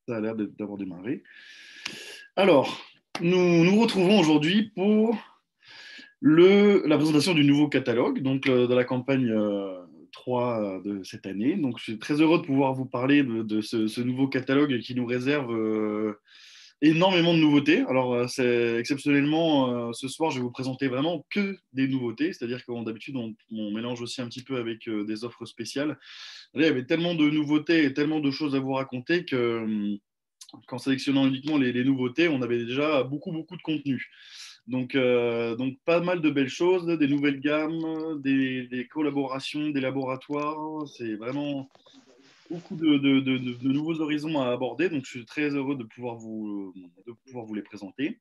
Ça a l'air d'avoir démarré. Alors, nous nous retrouvons aujourd'hui pour la présentation du nouveau catalogue, donc de la campagne 3 de cette année. Donc, je suis très heureux de pouvoir vous parler de ce nouveau catalogue qui nous réserve énormément de nouveautés. Alors, c'est exceptionnellement, ce soir, je vais vous présenter vraiment que des nouveautés, c'est-à-dire que d'habitude, on mélange aussi un petit peu avec des offres spéciales. Là, il y avait tellement de nouveautés et tellement de choses à vous raconter que qu'en sélectionnant uniquement les nouveautés, on avait déjà beaucoup, beaucoup de contenu. Donc, pas mal de belles choses, des nouvelles gammes, des collaborations, des laboratoires. C'est vraiment beaucoup de nouveaux horizons à aborder. Donc, je suis très heureux de pouvoir vous les présenter.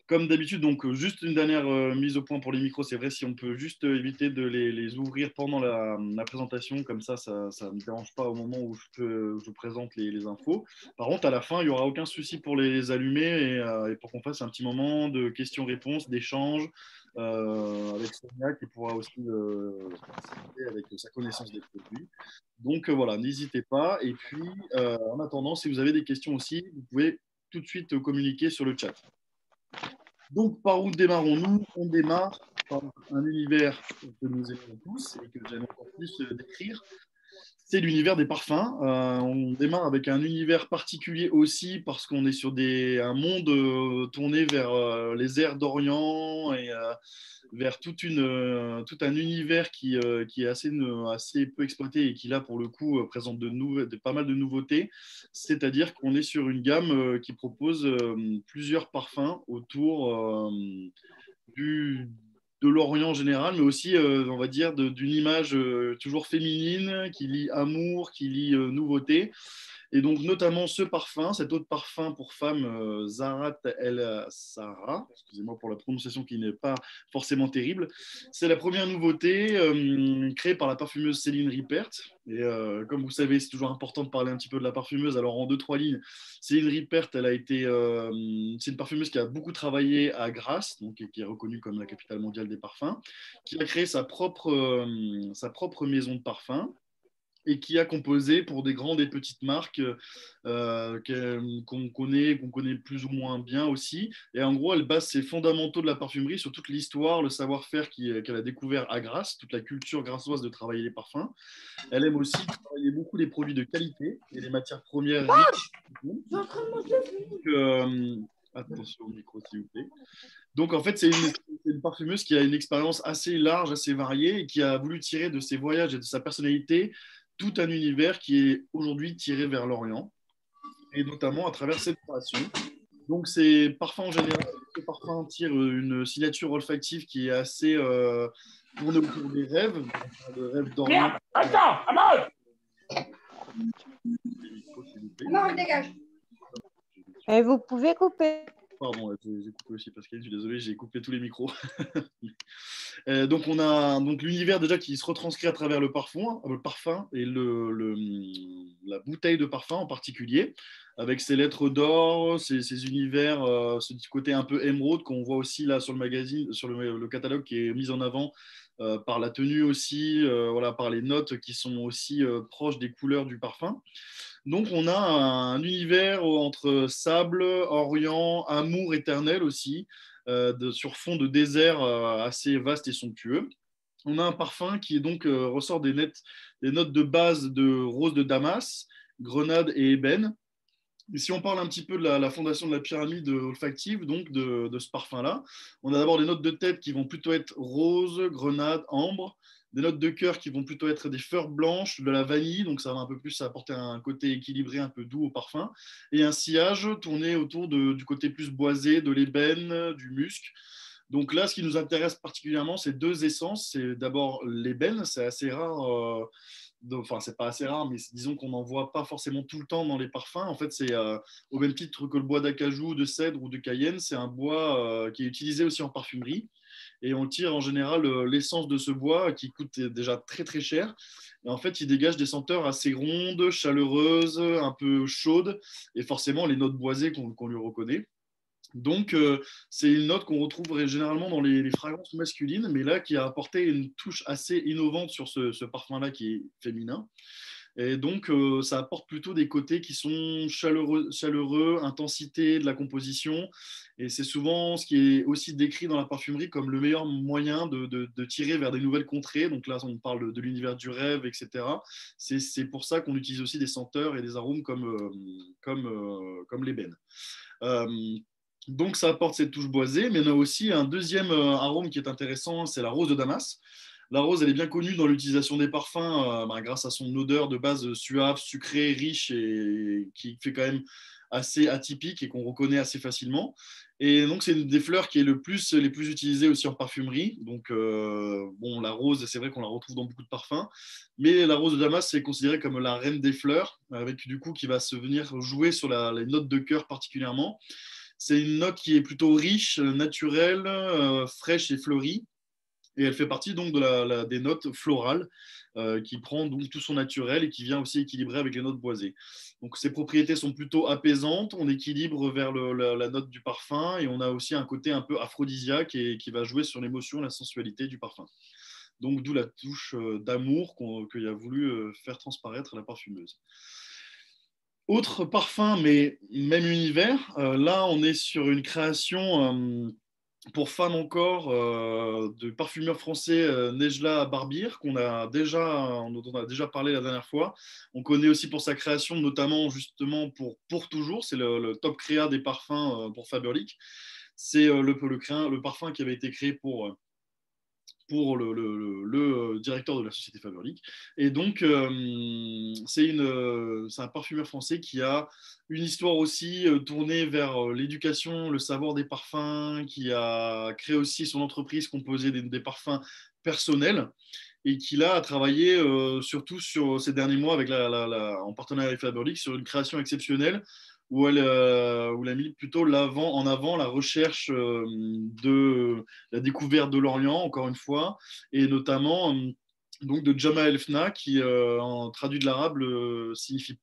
Comme d'habitude, donc juste une dernière mise au point pour les micros, c'est vrai, si on peut juste éviter de les ouvrir pendant la présentation, comme ça ne me dérange pas au moment où je présente les infos. Par contre, à la fin, il n'y aura aucun souci pour les allumer et pour qu'on fasse un petit moment de questions-réponses, d'échanges avec Sonia qui pourra aussi participer avec sa connaissance des produits. Donc voilà, n'hésitez pas. Et puis, en attendant, si vous avez des questions aussi, vous pouvez tout de suite communiquer sur le chat. Donc, par où démarrons-nous? On démarre par un univers que nous aimons tous et que j'aime encore plus décrire. C'est l'univers des parfums. On démarre avec un univers particulier aussi parce qu'on est sur un monde tourné vers les airs d'Orient et vers tout un univers qui est assez peu exploité et qui, là, pour le coup, présente pas mal de nouveautés. C'est-à-dire qu'on est sur une gamme qui propose plusieurs parfums autour du, de l'Orient en général, mais aussi, on va dire, d'une image toujours féminine qui lie amour, qui lie nouveauté. Et donc, notamment ce parfum, cet autre parfum pour femme, Zarat El Sahara, excusez-moi pour la prononciation qui n'est pas forcément terrible, c'est la première nouveauté créée par la parfumeuse Céline Rippert. Et comme vous savez, c'est toujours important de parler un petit peu de la parfumeuse. Alors, en deux, trois lignes, Céline Rippert, c'est une parfumeuse qui a beaucoup travaillé à Grasse, donc, qui est reconnue comme la capitale mondiale des parfums, qui a créé sa propre maison de parfums et qui a composé pour des grandes et petites marques qu'on connaît plus ou moins bien aussi. Et en gros, elle base ses fondamentaux de la parfumerie sur toute l'histoire, le savoir-faire qu'elle a découvert à Grasse, toute la culture grassoise de travailler les parfums. Elle aime aussi travailler beaucoup les produits de qualité et les matières premières riches. Donc, attention au micro, s'il vous plaît. Donc, en fait, c'est une parfumeuse qui a une expérience assez large, assez variée et qui a voulu tirer de ses voyages et de sa personnalité tout un univers qui est aujourd'hui tiré vers l'Orient et notamment à travers cette création. Donc, ces parfums en général, ces parfums tirent une signature olfactive qui est assez tournée autour des rêves, de rêves d'Orient. Merde, attends, Amol! Non, dégage. Et vous pouvez couper. Pardon, j'ai coupé aussi parce que je suis désolé, j'ai coupé tous les micros. Donc on a donc l'univers déjà qui se retranscrit à travers le parfum et la bouteille de parfum en particulier, avec ses lettres d'or, ses univers, ce petit côté un peu émeraude qu'on voit aussi là sur le magazine, sur le catalogue qui est mis en avant par la tenue aussi, voilà, par les notes qui sont aussi proches des couleurs du parfum. Donc, on a un univers entre sable, Orient, amour éternel aussi, sur fond de désert assez vaste et somptueux. On a un parfum qui est donc ressort des notes de base de rose de Damas, grenade et ébène. Et si on parle un petit peu de la fondation de la pyramide olfactive, donc de ce parfum-là, on a d'abord des notes de tête qui vont plutôt être rose, grenade, ambre, des notes de cœur qui vont plutôt être des fleurs blanches, de la vanille, donc ça va un peu plus apporter un côté équilibré, un peu doux au parfum, et un sillage tourné autour du côté plus boisé, de l'ébène, du musc. Donc là, ce qui nous intéresse particulièrement, c'est deux essences. C'est d'abord l'ébène, c'est assez rare. Enfin, c'est pas assez rare, mais disons qu'on n'en voit pas forcément tout le temps dans les parfums. En fait, c'est au même titre que le bois d'acajou, de cèdre ou de cayenne, c'est un bois qui est utilisé aussi en parfumerie. Et on tire en général l'essence de ce bois qui coûte déjà très très cher. Et en fait, il dégage des senteurs assez rondes, chaleureuses, un peu chaudes, et forcément les notes boisées qu'on lui reconnaît. Donc, c'est une note qu'on retrouve généralement dans les fragrances masculines, mais là, qui a apporté une touche assez innovante sur ce parfum-là qui est féminin. Et donc, ça apporte plutôt des côtés qui sont chaleureux, intensité de la composition. Et c'est souvent ce qui est aussi décrit dans la parfumerie comme le meilleur moyen de tirer vers des nouvelles contrées. Donc là, on parle de l'univers du rêve, etc. C'est pour ça qu'on utilise aussi des senteurs et des arômes comme l'ébène. Euh, donc ça apporte cette touche boisée, mais on a aussi un deuxième arôme qui est intéressant, c'est la rose de Damas. La rose, elle est bien connue dans l'utilisation des parfums grâce à son odeur de base suave, sucrée, riche et qui fait quand même assez atypique et qu'on reconnaît assez facilement. Et donc, c'est une des fleurs qui est les plus utilisées aussi en parfumerie. Donc, bon, la rose, c'est vrai qu'on la retrouve dans beaucoup de parfums. Mais la rose de Damas, c'est considéré comme la reine des fleurs, avec du coup qui va se venir jouer sur les notes de cœur particulièrement. C'est une note qui est plutôt riche, naturelle, fraîche et fleurie. Et elle fait partie donc des notes florales qui prend donc tout son naturel et qui vient aussi équilibrer avec les notes boisées. Donc ces propriétés sont plutôt apaisantes, on équilibre vers la note du parfum et on a aussi un côté un peu aphrodisiaque et qui va jouer sur l'émotion, la sensualité du parfum. Donc d'où la touche d'amour qu'il a voulu faire transparaître la parfumeuse. Autre parfum, mais même univers, là on est sur une création pour fans encore de parfumeur français Nejla Barbir, dont on a déjà parlé la dernière fois. On connaît aussi pour sa création, notamment justement pour toujours, c'est le top créa des parfums pour Faberlic. C'est le parfum qui avait été créé pour le directeur de la société Faberlic. Et donc, c'est un parfumeur français qui a une histoire aussi tournée vers l'éducation, le savoir des parfums, qui a créé aussi son entreprise composée des parfums personnels et qui là a travaillé surtout sur ces derniers mois en partenariat avec Faberlic sur une création exceptionnelle où elle a mis plutôt en avant la recherche de la découverte de l'Orient, encore une fois, et notamment donc de Jama el-Fna, qui en traduit de l'arabe signifie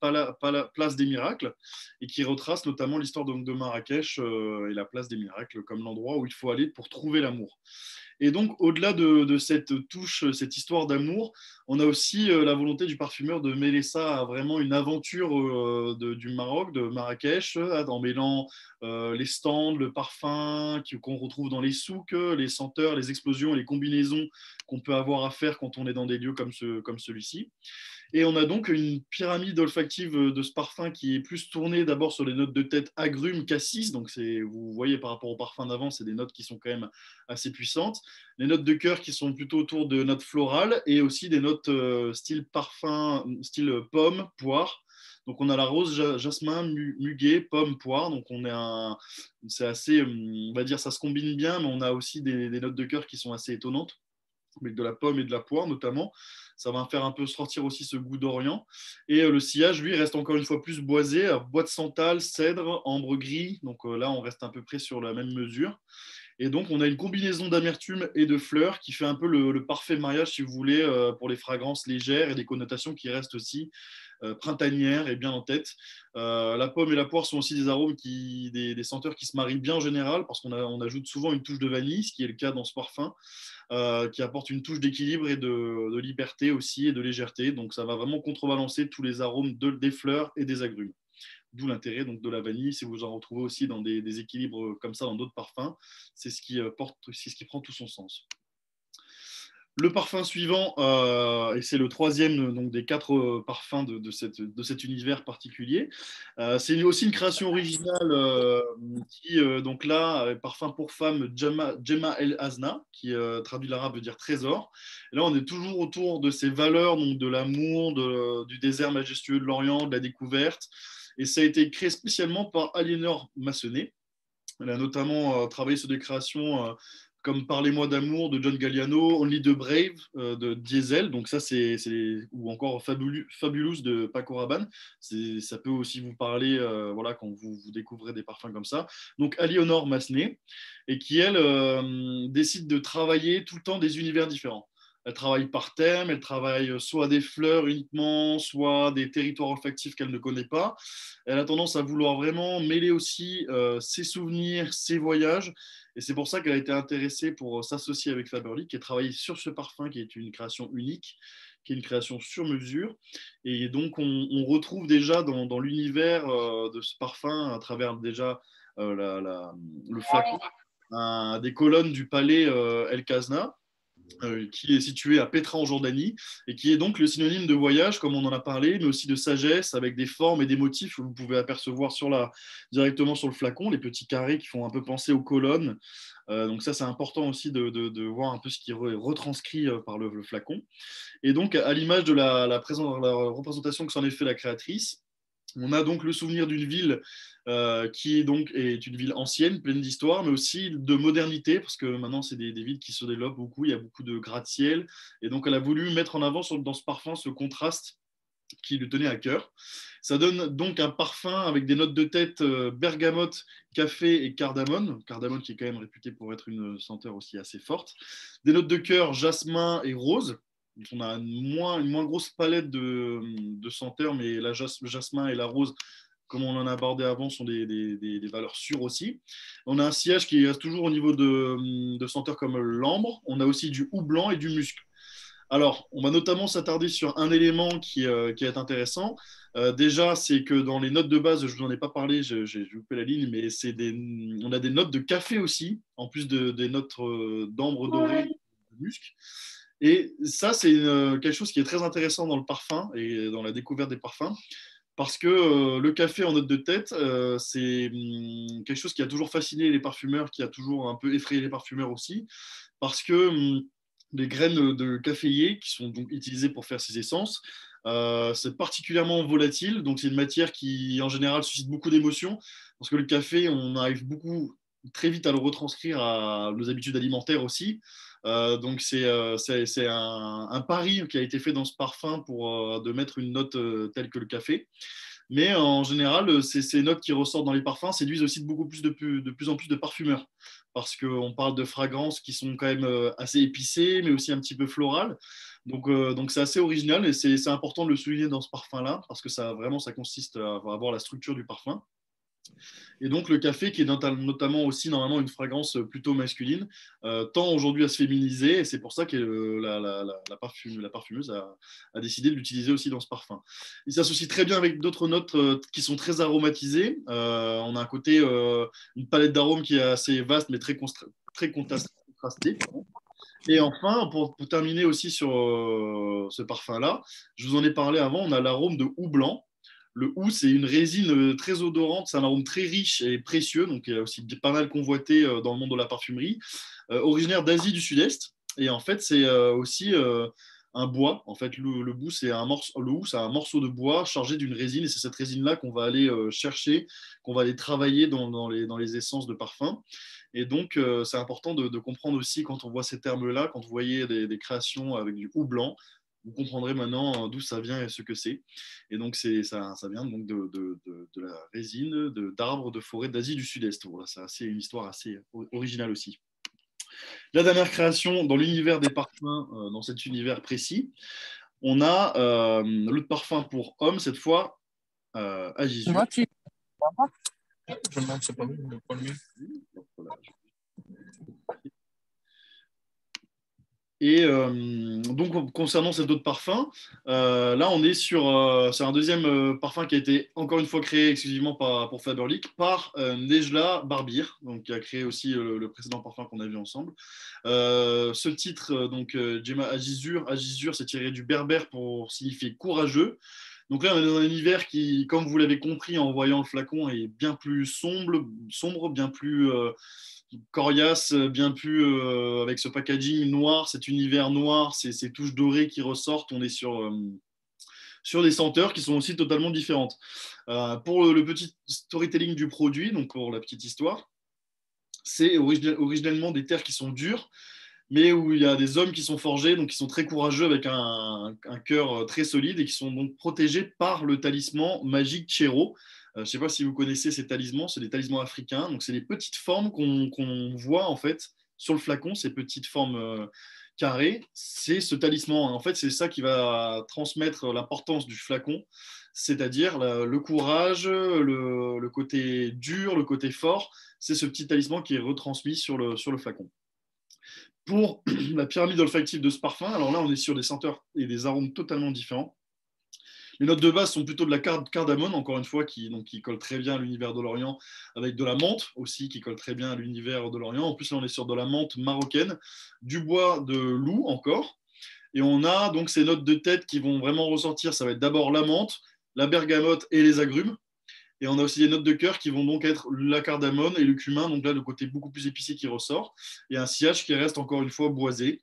place des miracles, et qui retrace notamment l'histoire de Marrakech et la place des miracles comme l'endroit où il faut aller pour trouver l'amour. Et donc, au-delà de cette touche, cette histoire d'amour, on a aussi la volonté du parfumeur de mêler ça à vraiment une aventure du Maroc, de Marrakech, en mêlant les stands, le parfum qu'on retrouve dans les souks, les senteurs, les explosions et les combinaisons qu'on peut avoir à faire quand on est dans des lieux comme celui-ci. Et on a donc une pyramide olfactive de ce parfum qui est plus tournée d'abord sur les notes de tête agrumes, cassis. Donc, vous voyez par rapport au parfum d'avant, c'est des notes qui sont quand même assez puissantes. Les notes de cœur qui sont plutôt autour de notes florales et aussi des notes style parfum, style pomme, poire. Donc, on a la rose, jasmin, muguet, pomme, poire. Donc, c'est assez, on va dire, ça se combine bien, mais on a aussi des notes de cœur qui sont assez étonnantes, avec de la pomme et de la poire notamment. Ça va faire un peu sortir aussi ce goût d'Orient. Et le sillage, lui, reste encore une fois plus boisé. Alors, bois de santal, cèdre, ambre gris. Donc là, on reste à peu près sur la même mesure. Et donc, on a une combinaison d'amertume et de fleurs qui fait un peu le parfait mariage, si vous voulez, pour les fragrances légères et des connotations qui restent aussi printanières et bien en tête. La pomme et la poire sont aussi des arômes, des senteurs qui se marient bien en général, parce qu'on ajoute souvent une touche de vanille, ce qui est le cas dans ce parfum, qui apporte une touche d'équilibre et de liberté aussi et de légèreté. Donc, ça va vraiment contrebalancer tous les arômes des fleurs et des agrumes. D'où l'intérêt donc de la vanille. Si vous en retrouvez aussi dans des équilibres comme ça dans d'autres parfums, c'est ce qui prend tout son sens. Le parfum suivant, et c'est le troisième donc, des quatre parfums de cet univers particulier, c'est aussi une création originale qui, donc là, parfum pour femme Gemma El Azna, qui traduit l'arabe veut dire trésor. Et là, on est toujours autour de ces valeurs, donc de l'amour, du désert majestueux de l'Orient, de la découverte. Et ça a été créé spécialement par Aliénor Massenet. Elle a notamment travaillé sur des créations comme Parlez-moi d'amour de John Galliano, Only the Brave de Diesel, donc ça ou encore Fabulous de Paco Rabanne. Ça peut aussi vous parler voilà, quand vous découvrez des parfums comme ça. Donc Aliénor Massenet, et qui elle décide de travailler tout le temps des univers différents. Elle travaille par thème, elle travaille soit des fleurs uniquement, soit des territoires olfactifs qu'elle ne connaît pas. Elle a tendance à vouloir vraiment mêler aussi ses souvenirs, ses voyages. Et c'est pour ça qu'elle a été intéressée pour s'associer avec Faberlic et travailler sur ce parfum qui est une création unique, qui est une création sur mesure. Et donc, on retrouve déjà dans l'univers de ce parfum, à travers déjà le flacon, des colonnes du palais El Khazna, qui est situé à Petra en Jordanie et qui est donc le synonyme de voyage, comme on en a parlé, mais aussi de sagesse, avec des formes et des motifs que vous pouvez apercevoir directement sur le flacon, les petits carrés qui font un peu penser aux colonnes. Donc ça, c'est important aussi de voir un peu ce qui est retranscrit par le flacon. Et donc, à l'image de la représentation que s'en est fait la créatrice, on a donc le souvenir d'une ville qui est une ville ancienne, pleine d'histoire, mais aussi de modernité, parce que maintenant, c'est des villes qui se développent beaucoup, il y a beaucoup de gratte-ciel. Et donc, elle a voulu mettre en avant dans ce parfum ce contraste qui lui tenait à cœur. Ça donne donc un parfum avec des notes de tête bergamote, café et cardamone. Cardamone qui est quand même réputé pour être une senteur aussi assez forte. Des notes de cœur, jasmin et rose. On a une moins grosse palette de senteurs, mais le jasmin et la rose, comme on en a abordé avant, sont des valeurs sûres aussi. On a un sillage qui reste toujours au niveau de senteurs comme l'ambre. On a aussi du houblon et du musc. Alors, on va notamment s'attarder sur un élément qui est intéressant. Déjà, c'est que dans les notes de base, je ne vous en ai pas parlé, j'ai loupé la ligne, mais on a des notes de café aussi, en plus des notes d'ambre doré, de musc. Et ça, c'est quelque chose qui est très intéressant dans le parfum et dans la découverte des parfums, parce que le café en note de tête, c'est quelque chose qui a toujours fasciné les parfumeurs, qui a toujours un peu effrayé les parfumeurs aussi, parce que les graines de caféier, qui sont donc utilisées pour faire ces essences, c'est particulièrement volatile, donc c'est une matière qui en général suscite beaucoup d'émotions, parce que le café, on arrive très vite à le retranscrire à nos habitudes alimentaires aussi. Donc c'est un pari qui a été fait dans ce parfum de mettre une note telle que le café. Mais en général, ces notes qui ressortent dans les parfums séduisent aussi de plus en plus de parfumeurs. Parce qu'on parle de fragrances qui sont quand même assez épicées, mais aussi un petit peu florales. Donc c'est assez original et c'est important de le souligner dans ce parfum-là, parce que ça consiste à avoir la structure du parfum. Et donc le café qui est notamment aussi normalement une fragrance plutôt masculine, tend aujourd'hui à se féminiser et c'est pour ça que la parfumeuse a décidé de l'utiliser aussi dans ce parfum. Il s'associe très bien avec d'autres notes qui sont très aromatisées. On a un côté, une palette d'arômes qui est assez vaste mais très contrastée. Et enfin, pour terminer aussi sur ce parfum-là, je vous en ai parlé avant, on a l'arôme de houx blanc. Le houx, c'est une résine très odorante, c'est un arôme très riche et précieux, donc il y a aussi pas mal convoité dans le monde de la parfumerie, originaire d'Asie du Sud-Est. Et en fait, c'est aussi un bois. En fait, le houx, c'est un morceau de bois chargé d'une résine, et c'est cette résine-là qu'on va aller chercher, qu'on va aller travailler dans les essences de parfum. Et donc, c'est important de comprendre aussi quand on voit ces termes-là, quand vous voyez des créations avec du houx blanc, vous comprendrez maintenant d'où ça vient et ce que c'est. Et donc, ça vient donc de la résine d'arbres de forêt d'Asie du Sud-Est. Voilà, c'est une histoire assez originale aussi. La dernière création dans l'univers des parfums, dans cet univers précis, on a le parfum pour homme, cette fois, Agizur. Et donc, concernant cet autre parfum, là, on est c'est un deuxième parfum qui a été encore une fois créé exclusivement pour Faberlic par Nejla Barbir, donc qui a créé aussi le précédent parfum qu'on a vu ensemble. Ce titre, Gemma Agizur, c'est tiré du berbère pour signifier courageux. Donc là, on est dans un univers qui, comme vous l'avez compris en voyant le flacon, est bien plus sombre, bien plus coriace, bien plus avec ce packaging noir, cet univers noir, ces touches dorées qui ressortent. On est sur des senteurs qui sont aussi totalement différentes. Pour le petit storytelling du produit, donc pour la petite histoire, c'est originellement des terres qui sont dures, mais où il y a des hommes qui sont forgés, donc qui sont très courageux avec un cœur très solide et qui sont donc protégés par le talisman magique Chero. Je ne sais pas si vous connaissez ces talismans, c'est des talismans africains, donc c'est des petites formes qu'on voit en fait sur le flacon, ces petites formes carrées, c'est ce talisman. En fait, c'est ça qui va transmettre l'importance du flacon, c'est-à-dire le courage, le côté dur, le côté fort, c'est ce petit talisman qui est retransmis sur le flacon. Pour la pyramide olfactive de ce parfum, alors là, on est sur des senteurs et des arômes totalement différents. Les notes de base sont plutôt de la cardamone, encore une fois, qui colle très bien à l'univers de l'Orient, avec de la menthe aussi, qui colle très bien à l'univers de l'Orient. En plus, là, on est sur de la menthe marocaine, du bois de loup encore. Et on a donc ces notes de tête qui vont vraiment ressortir. Ça va être d'abord la menthe, la bergamote et les agrumes. Et on a aussi des notes de cœur qui vont donc être la cardamone et le cumin, donc là, le côté beaucoup plus épicé qui ressort. Et un sillage qui reste encore une fois boisé.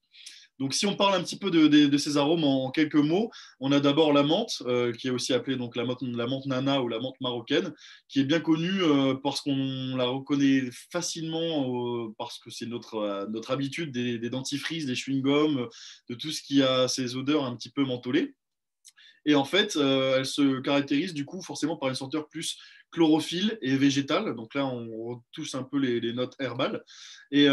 Donc, si on parle un petit peu de ces arômes en quelques mots, on a d'abord la menthe, qui est aussi appelée donc, la menthe nana ou la menthe marocaine, qui est bien connue parce qu'on la reconnaît facilement, parce que c'est notre habitude des dentifrices, des chewing-gums, de tout ce qui a ces odeurs un petit peu mentholées. Et en fait, elle se caractérise du coup forcément par une senteur plus chlorophylle et végétale. Donc là, on retouche un peu les notes herbales. Et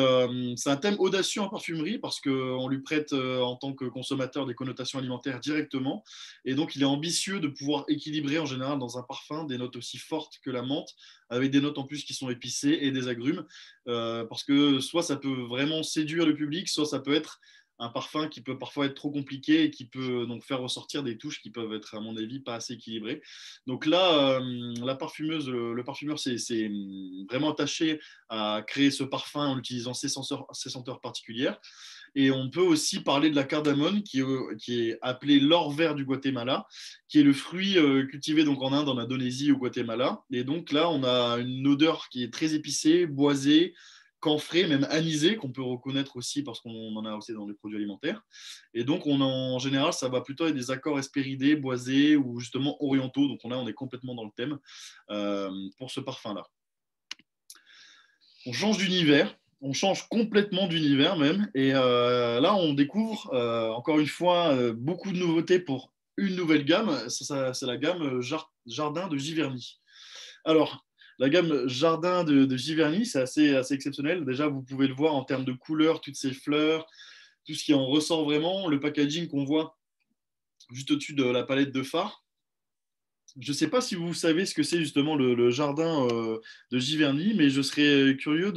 c'est un thème audacieux en parfumerie parce qu'on lui prête en tant que consommateur des connotations alimentaires directement. Et donc, il est ambitieux de pouvoir équilibrer en général dans un parfum des notes aussi fortes que la menthe, avec des notes en plus qui sont épicées et des agrumes. Parce que soit ça peut vraiment séduire le public, soit ça peut être un parfum qui peut parfois être trop compliqué et qui peut donc faire ressortir des touches qui peuvent être, à mon avis, pas assez équilibrées. Donc là, la parfumeuse, le parfumeur s'est vraiment attaché à créer ce parfum en utilisant ces senteurs particulières. Et on peut aussi parler de la cardamone, qui est appelée l'or vert du Guatemala, qui est le fruit cultivé donc en Inde, en Indonésie, au Guatemala. Et donc là, on a une odeur qui est très épicée, boisée, camphré, même anisé, qu'on peut reconnaître aussi parce qu'on en a aussi dans les produits alimentaires. Et donc, en général, ça va plutôt être des accords hespéridés, boisés ou justement orientaux. Donc là, on est complètement dans le thème pour ce parfum-là. On change d'univers. On change complètement d'univers même. Et là, on découvre, encore une fois, beaucoup de nouveautés pour une nouvelle gamme. C'est la gamme Jardin de Giverny. Alors, la gamme Jardin de Giverny, c'est assez exceptionnel. Déjà, vous pouvez le voir en termes de couleurs, toutes ces fleurs, tout ce qui en ressort vraiment. Le packaging qu'on voit juste au-dessus de la palette de fard. Je ne sais pas si vous savez ce que c'est justement le jardin de Giverny, mais je serais curieux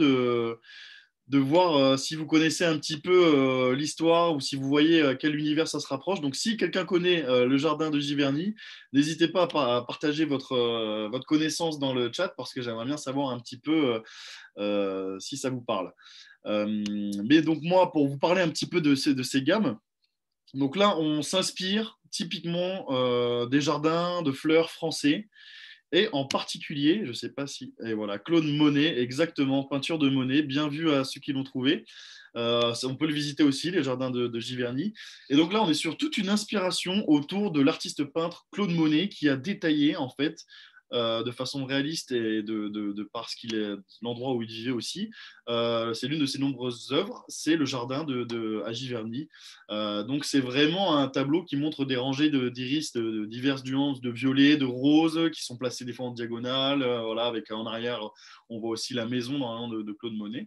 de voir si vous connaissez un petit peu l'histoire ou si vous voyez à quel univers ça se rapproche. Donc, si quelqu'un connaît le jardin de Giverny, n'hésitez pas à partager votre connaissance dans le chat parce que j'aimerais bien savoir un petit peu si ça vous parle. Mais donc, moi, pour vous parler un petit peu de ces gammes, donc là, on s'inspire typiquement des jardins de fleurs français. Et en particulier, je ne sais pas si, et voilà, Claude Monet, exactement, peinture de Monet, bien vu à ceux qui l'ont trouvé. On peut le visiter aussi, les jardins de Giverny. Et donc là, on est sur toute une inspiration autour de l'artiste peintre Claude Monet qui a détaillé en fait de façon réaliste et de parce qu'il est l'endroit où il vivait aussi. C'est l'une de ses nombreuses œuvres, c'est le jardin à Giverny. Donc c'est vraiment un tableau qui montre des rangées d'iris de diverses nuances de violet, de rose, qui sont placées des fois en diagonale. Voilà, avec en arrière, on voit aussi la maison de Claude Monet.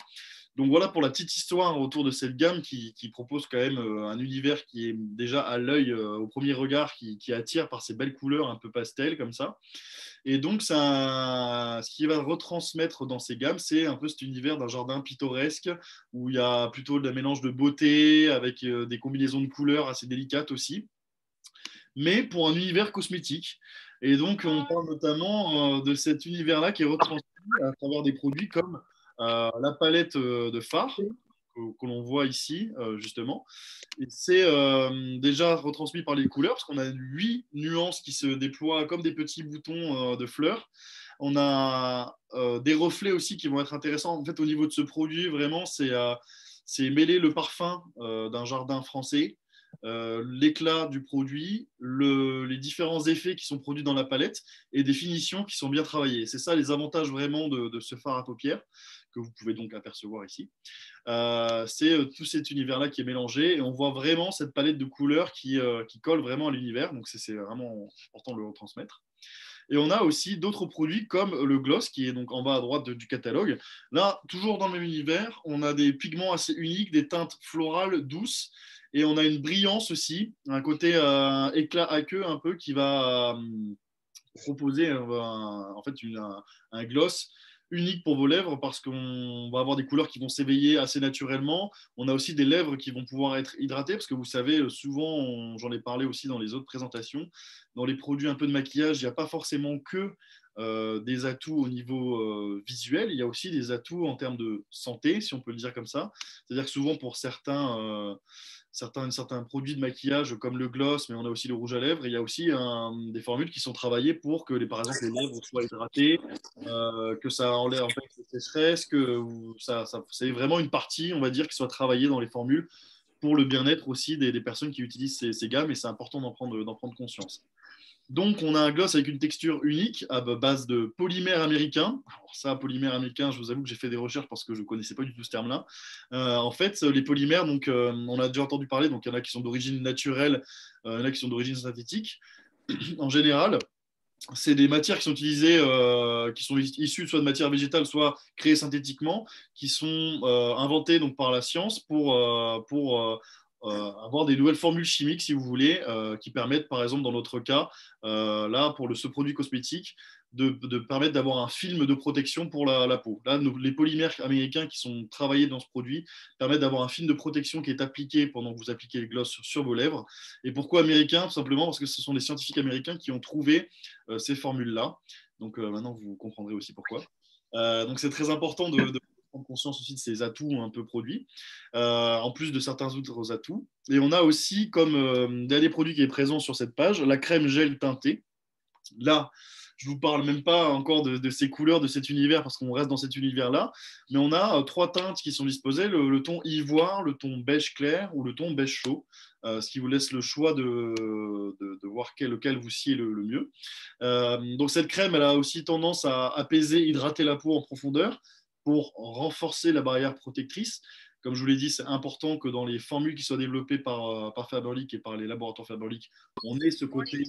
Donc voilà pour la petite histoire autour de cette gamme qui propose quand même un univers qui est déjà à l'œil, au premier regard, qui attire par ses belles couleurs un peu pastel comme ça. Et donc, ce qui va retransmettre dans ces gammes, c'est un peu cet univers d'un jardin pittoresque où il y a plutôt un mélange de beauté avec des combinaisons de couleurs assez délicates aussi, mais pour un univers cosmétique. Et donc, on parle notamment de cet univers-là qui est retransmis à travers des produits comme la palette de fard que l'on voit ici, justement. Et c'est déjà retransmis par les couleurs, parce qu'on a 8 nuances qui se déploient comme des petits boutons de fleurs. On a des reflets aussi qui vont être intéressants. En fait, au niveau de ce produit, vraiment, c'est mêler le parfum d'un jardin français, l'éclat du produit, les différents effets qui sont produits dans la palette et des finitions qui sont bien travaillées. C'est ça les avantages vraiment de ce fard à paupières que vous pouvez donc apercevoir ici. C'est tout cet univers-là qui est mélangé et on voit vraiment cette palette de couleurs qui colle vraiment à l'univers. Donc, c'est vraiment important de le retransmettre. Et on a aussi d'autres produits comme le gloss qui est donc en bas à droite du catalogue. Là, toujours dans le même univers, on a des pigments assez uniques, des teintes florales douces et on a une brillance aussi, un côté éclat aqueux un peu qui va proposer en fait un gloss unique pour vos lèvres parce qu'on va avoir des couleurs qui vont s'éveiller assez naturellement. On a aussi des lèvres qui vont pouvoir être hydratées parce que vous savez, souvent, j'en ai parlé aussi dans les autres présentations, dans les produits un peu de maquillage, il n'y a pas forcément que des atouts au niveau visuel, il y a aussi des atouts en termes de santé, si on peut le dire comme ça. C'est-à-dire que souvent pour certains produits de maquillage comme le gloss, mais on a aussi le rouge à lèvres, et il y a aussi des formules qui sont travaillées pour que par exemple les lèvres soient hydratées, que ça enlève en fait les sécheresses, que c'est vraiment une partie, on va dire, qui soit travaillée dans les formules pour le bien-être aussi des personnes qui utilisent ces gammes, et c'est important d'en prendre conscience. Donc, on a un gloss avec une texture unique à base de polymère américain. Alors ça, polymère américain, je vous avoue que j'ai fait des recherches parce que je ne connaissais pas du tout ce terme-là. En fait, les polymères, donc, on a déjà entendu parler, donc il y en a qui sont d'origine naturelle, il y en a qui sont d'origine synthétique. En général, c'est des matières qui sont utilisées, qui sont issues soit de matières végétales, soit créées synthétiquement, qui sont inventées donc, par la science pour avoir des nouvelles formules chimiques, si vous voulez, qui permettent, par exemple, dans notre cas, là, pour ce produit cosmétique, de permettre d'avoir un film de protection pour la peau. Là, les polymères américains qui sont travaillés dans ce produit permettent d'avoir un film de protection qui est appliqué pendant que vous appliquez le gloss sur vos lèvres. Et pourquoi américain? Tout simplement parce que ce sont des scientifiques américains qui ont trouvé ces formules-là. Donc maintenant, vous comprendrez aussi pourquoi. Donc c'est très important de prendre conscience aussi de ces atouts un peu produits, en plus de certains autres atouts. Et on a aussi, comme dernier produit qui est présent sur cette page, la crème gel teintée. Là, je ne vous parle même pas encore de ces couleurs, de cet univers, parce qu'on reste dans cet univers-là. Mais on a trois teintes qui sont disposées, le ton ivoire, le ton beige clair ou le ton beige chaud, ce qui vous laisse le choix de voir lequel vous sied le mieux. Donc cette crème, elle a aussi tendance à apaiser, hydrater la peau en profondeur pour renforcer la barrière protectrice. Comme je vous l'ai dit, c'est important que dans les formules qui soient développées par Faberlic et par les laboratoires Faberlic, on ait ce côté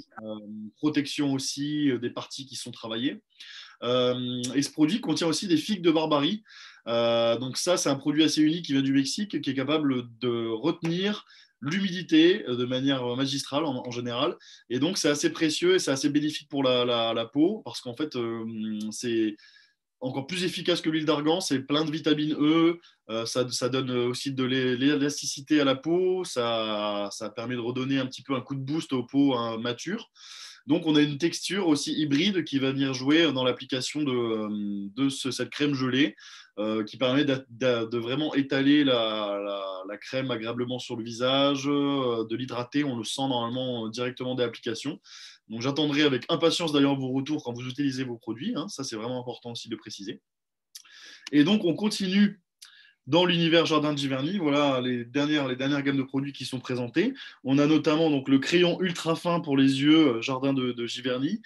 protection aussi des parties qui sont travaillées. Et ce produit contient aussi des figues de Barbarie. Donc ça, c'est un produit assez unique qui vient du Mexique, qui est capable de retenir l'humidité de manière magistrale en général. Et donc, c'est assez précieux et c'est assez bénéfique pour la peau parce qu'en fait, c'est encore plus efficace que l'huile d'argan, c'est plein de vitamine E, ça donne aussi de l'élasticité à la peau, ça permet de redonner un petit peu un coup de boost aux peaux matures. Donc on a une texture aussi hybride qui va venir jouer dans l'application de cette crème gelée qui permet de vraiment étaler la crème agréablement sur le visage, de l'hydrater, on le sent normalement directement des applications. Donc j'attendrai avec impatience d'ailleurs vos retours quand vous utilisez vos produits, hein. Ça c'est vraiment important aussi de préciser. Et donc on continue dans l'univers Jardin de Giverny. Voilà les dernières gammes de produits qui sont présentées. On a notamment donc, le crayon ultra fin pour les yeux Jardin de Giverny,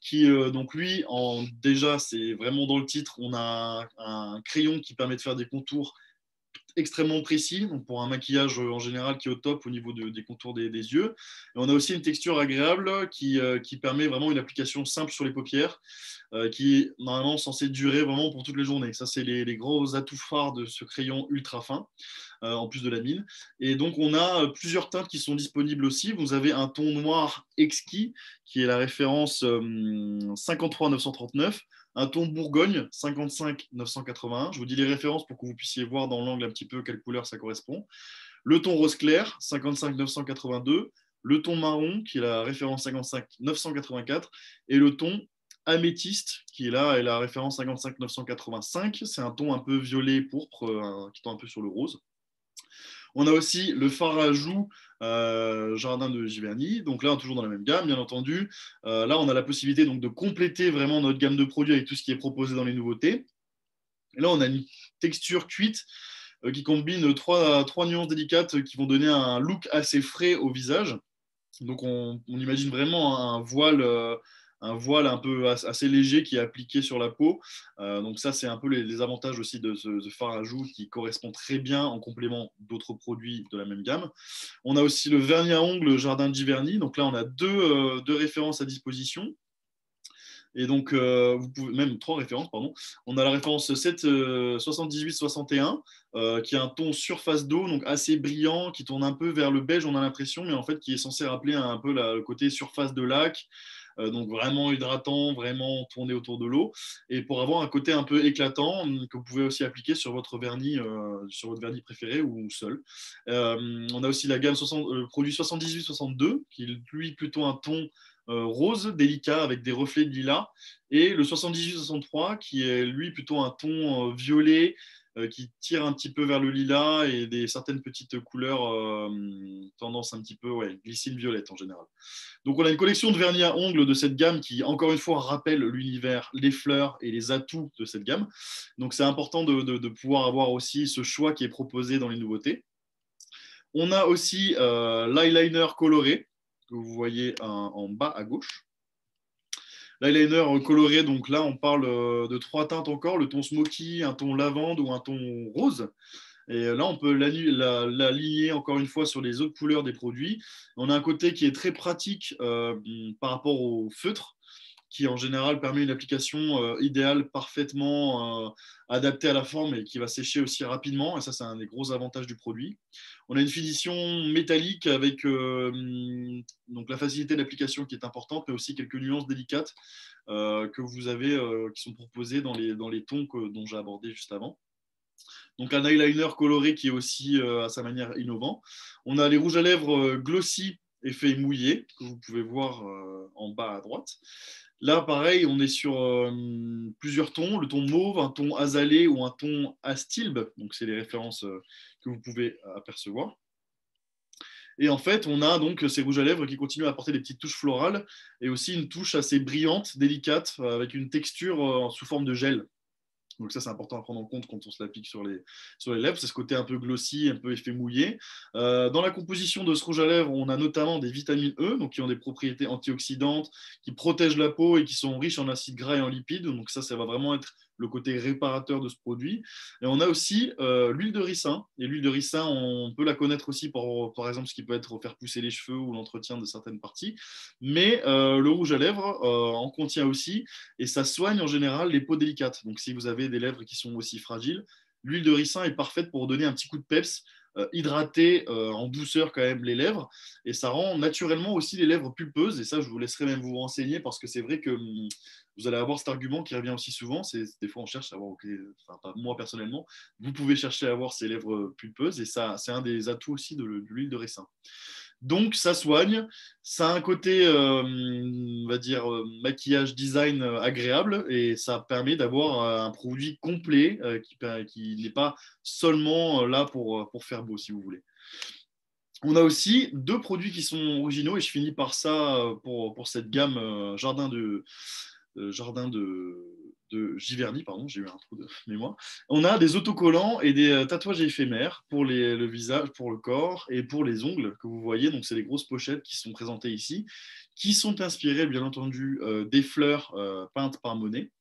qui donc lui, déjà c'est vraiment dans le titre, on a un crayon qui permet de faire des contours extrêmement précis, donc pour un maquillage en général qui est au top au niveau des contours des yeux. Et on a aussi une texture agréable qui permet vraiment une application simple sur les paupières, qui est normalement censée durer vraiment pour toute les journées. Ça, c'est les gros atouts phares de ce crayon ultra fin, en plus de la mine. Et donc, on a plusieurs teintes qui sont disponibles aussi. Vous avez un ton noir exquis, qui est la référence 53 939, un ton Bourgogne 55 981. Je vous dis les références pour que vous puissiez voir dans l'angle un petit peu quelle couleur ça correspond. Le ton rose clair 55 982. Le ton marron qui est la référence 55 984. Et le ton améthyste qui est là est la référence 55 985. C'est un ton un peu violet pourpre qui tend un peu sur le rose. On a aussi le fard à joues Jardin de Giverny. Donc là, toujours dans la même gamme, bien entendu. Là, on a la possibilité donc, de compléter vraiment notre gamme de produits avec tout ce qui est proposé dans les nouveautés. Et là, on a une texture cuite qui combine trois nuances délicates qui vont donner un look assez frais au visage. Donc, on imagine vraiment un voile un peu assez léger qui est appliqué sur la peau. Donc ça, c'est un peu les avantages aussi de ce fard à joues qui correspond très bien en complément d'autres produits de la même gamme. On a aussi le vernis à ongles Jardin de Giverny. Donc là, on a deux références à disposition. Et donc, vous pouvez même trois références, pardon. On a la référence 7 78-61, qui a un ton surface d'eau, donc assez brillant, qui tourne un peu vers le beige, on a l'impression, mais en fait qui est censé rappeler un peu le côté surface de lac, donc vraiment hydratant, vraiment tourné autour de l'eau, et pour avoir un côté un peu éclatant que vous pouvez aussi appliquer sur votre vernis préféré ou seul. On a aussi la gamme produit 78-62 qui est lui plutôt un ton rose délicat avec des reflets de lilas, et le 78-63 qui est lui plutôt un ton violet qui tire un petit peu vers le lilas et certaines petites couleurs tendance un petit peu glycine violette en général. Donc on a une collection de vernis à ongles de cette gamme qui encore une fois rappelle l'univers, les fleurs et les atouts de cette gamme. Donc c'est important de pouvoir avoir aussi ce choix qui est proposé dans les nouveautés. On a aussi l'eyeliner coloré que vous voyez en bas à gauche. L'eyeliner coloré, donc là on parle de 3 teintes encore, le ton smoky, un ton lavande ou un ton rose. Et là, on peut l'aligner encore une fois sur les autres couleurs des produits. On a un côté qui est très pratique par rapport au feutre, qui en général permet une application idéale, parfaitement adaptée à la forme et qui va sécher aussi rapidement. Et ça, c'est un des gros avantages du produit. On a une finition métallique avec donc la facilité d'application qui est importante, mais aussi quelques nuances délicates que vous avez, qui sont proposées dans les tons dont j'ai abordé juste avant. Donc un eyeliner coloré qui est aussi à sa manière innovant. On a les rouges à lèvres glossy effet mouillé que vous pouvez voir en bas à droite. Là, pareil, on est sur plusieurs tons, le ton mauve, un ton azalé ou un ton astilbe. Donc, c'est les références que vous pouvez apercevoir. Et en fait, on a donc ces rouges à lèvres qui continuent à apporter des petites touches florales et aussi une touche assez brillante, délicate, avec une texture sous forme de gel. Donc ça, c'est important à prendre en compte quand on se l'applique sur les lèvres. C'est ce côté un peu glossy, un peu effet mouillé. Dans la composition de ce rouge à lèvres, on a notamment des vitamines E, donc qui ont des propriétés antioxydantes, qui protègent la peau et qui sont riches en acides gras et en lipides. Donc ça va vraiment être le côté réparateur de ce produit. Et on a aussi l'huile de ricin. Et l'huile de ricin, on peut la connaître aussi par exemple, ce qui peut être faire pousser les cheveux ou l'entretien de certaines parties. Mais le rouge à lèvres en contient aussi, et ça soigne en général les peaux délicates. Donc si vous avez des lèvres qui sont aussi fragiles, l'huile de ricin est parfaite pour donner un petit coup de peps, hydrater en douceur quand même les lèvres, et ça rend naturellement aussi les lèvres pulpeuses, et ça je vous laisserai même vous renseigner parce que c'est vrai que vous allez avoir cet argument qui revient aussi souvent, c'est des fois on cherche à avoir, enfin pas moi personnellement, vous pouvez chercher à avoir ces lèvres pulpeuses, et ça c'est un des atouts aussi de l'huile de ricin. Donc, ça soigne. Ça a un côté, on va dire, maquillage design agréable, et ça permet d'avoir un produit complet qui n'est pas seulement là pour faire beau, si vous voulez. On a aussi 2 produits qui sont originaux, et je finis par ça pour cette gamme jardin de Giverny, pardon, j'ai eu un trou de mémoire. On a des autocollants et des tatouages éphémères pour le visage, pour le corps et pour les ongles que vous voyez. Donc, c'est les grosses pochettes qui sont présentées ici, qui sont inspirées, bien entendu, des fleurs peintes par Monet.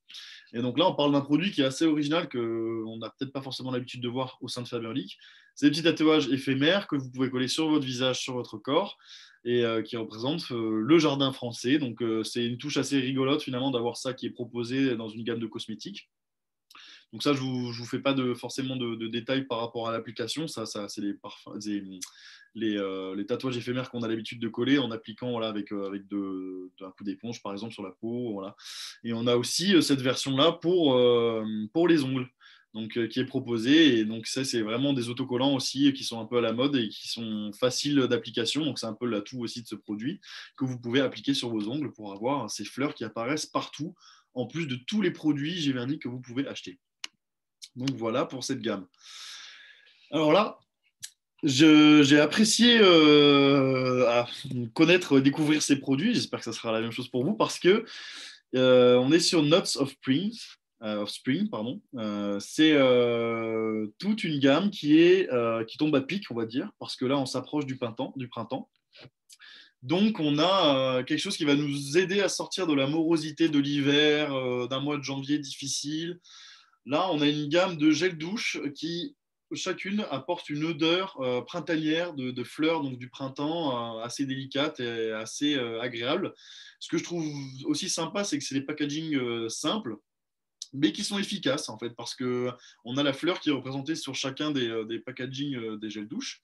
Et donc là, on parle d'un produit qui est assez original, qu'on n'a peut-être pas forcément l'habitude de voir au sein de Faberlic. C'est des petits tatouages éphémères que vous pouvez coller sur votre visage, sur votre corps, et qui représentent le jardin français. Donc c'est une touche assez rigolote finalement d'avoir ça qui est proposé dans une gamme de cosmétiques. Donc ça, je ne vous fais pas forcément de détails par rapport à l'application. Ça c'est les tatouages éphémères qu'on a l'habitude de coller en appliquant voilà, avec un coup d'éponge, par exemple, sur la peau. Voilà. Et on a aussi cette version-là pour les ongles. Donc, qui est proposée. Et donc, ça, c'est vraiment des autocollants aussi qui sont un peu à la mode et qui sont faciles d'application. Donc, c'est un peu l'atout aussi de ce produit que vous pouvez appliquer sur vos ongles pour avoir ces fleurs qui apparaissent partout, en plus de tous les produits Giverny que vous pouvez acheter. Donc, voilà pour cette gamme. Alors là, j'ai apprécié connaître, découvrir ces produits. J'espère que ça sera la même chose pour vous parce que on est sur Nuts of Spring, pardon. C'est toute une gamme qui tombe à pic, on va dire, parce que là, on s'approche du printemps. Donc, on a quelque chose qui va nous aider à sortir de la morosité de l'hiver, d'un mois de janvier difficile. Là, on a une gamme de gel douche qui, chacune, apporte une odeur printanière de fleurs donc du printemps, assez délicate et assez agréable. Ce que je trouve aussi sympa, c'est que c'est des packaging simples. mais qui sont efficaces en fait, parce qu'on a la fleur qui est représentée sur chacun des packaging des gels douche.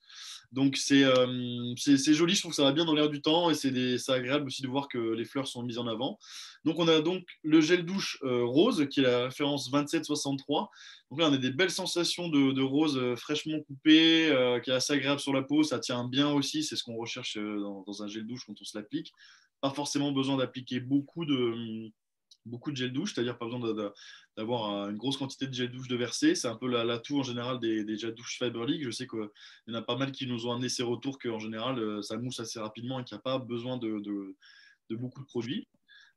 Donc c'est joli, je trouve que ça va bien dans l'air du temps et c'est agréable aussi de voir que les fleurs sont mises en avant. Donc on a donc le gel douche rose qui est la référence 2763. Donc là on a des belles sensations de rose fraîchement coupé, qui est assez agréable sur la peau, ça tient bien aussi, c'est ce qu'on recherche dans un gel douche quand on se l'applique. Pas forcément besoin d'appliquer beaucoup de gel douche, c'est-à-dire pas besoin d'avoir une grosse quantité de gel douche de verser. C'est un peu l'atout en général des gel douche Faberlic. Je sais qu'il y en a pas mal qui nous ont amené ces retours qu'en général, ça mousse assez rapidement et qu'il n'y a pas besoin de beaucoup de produits.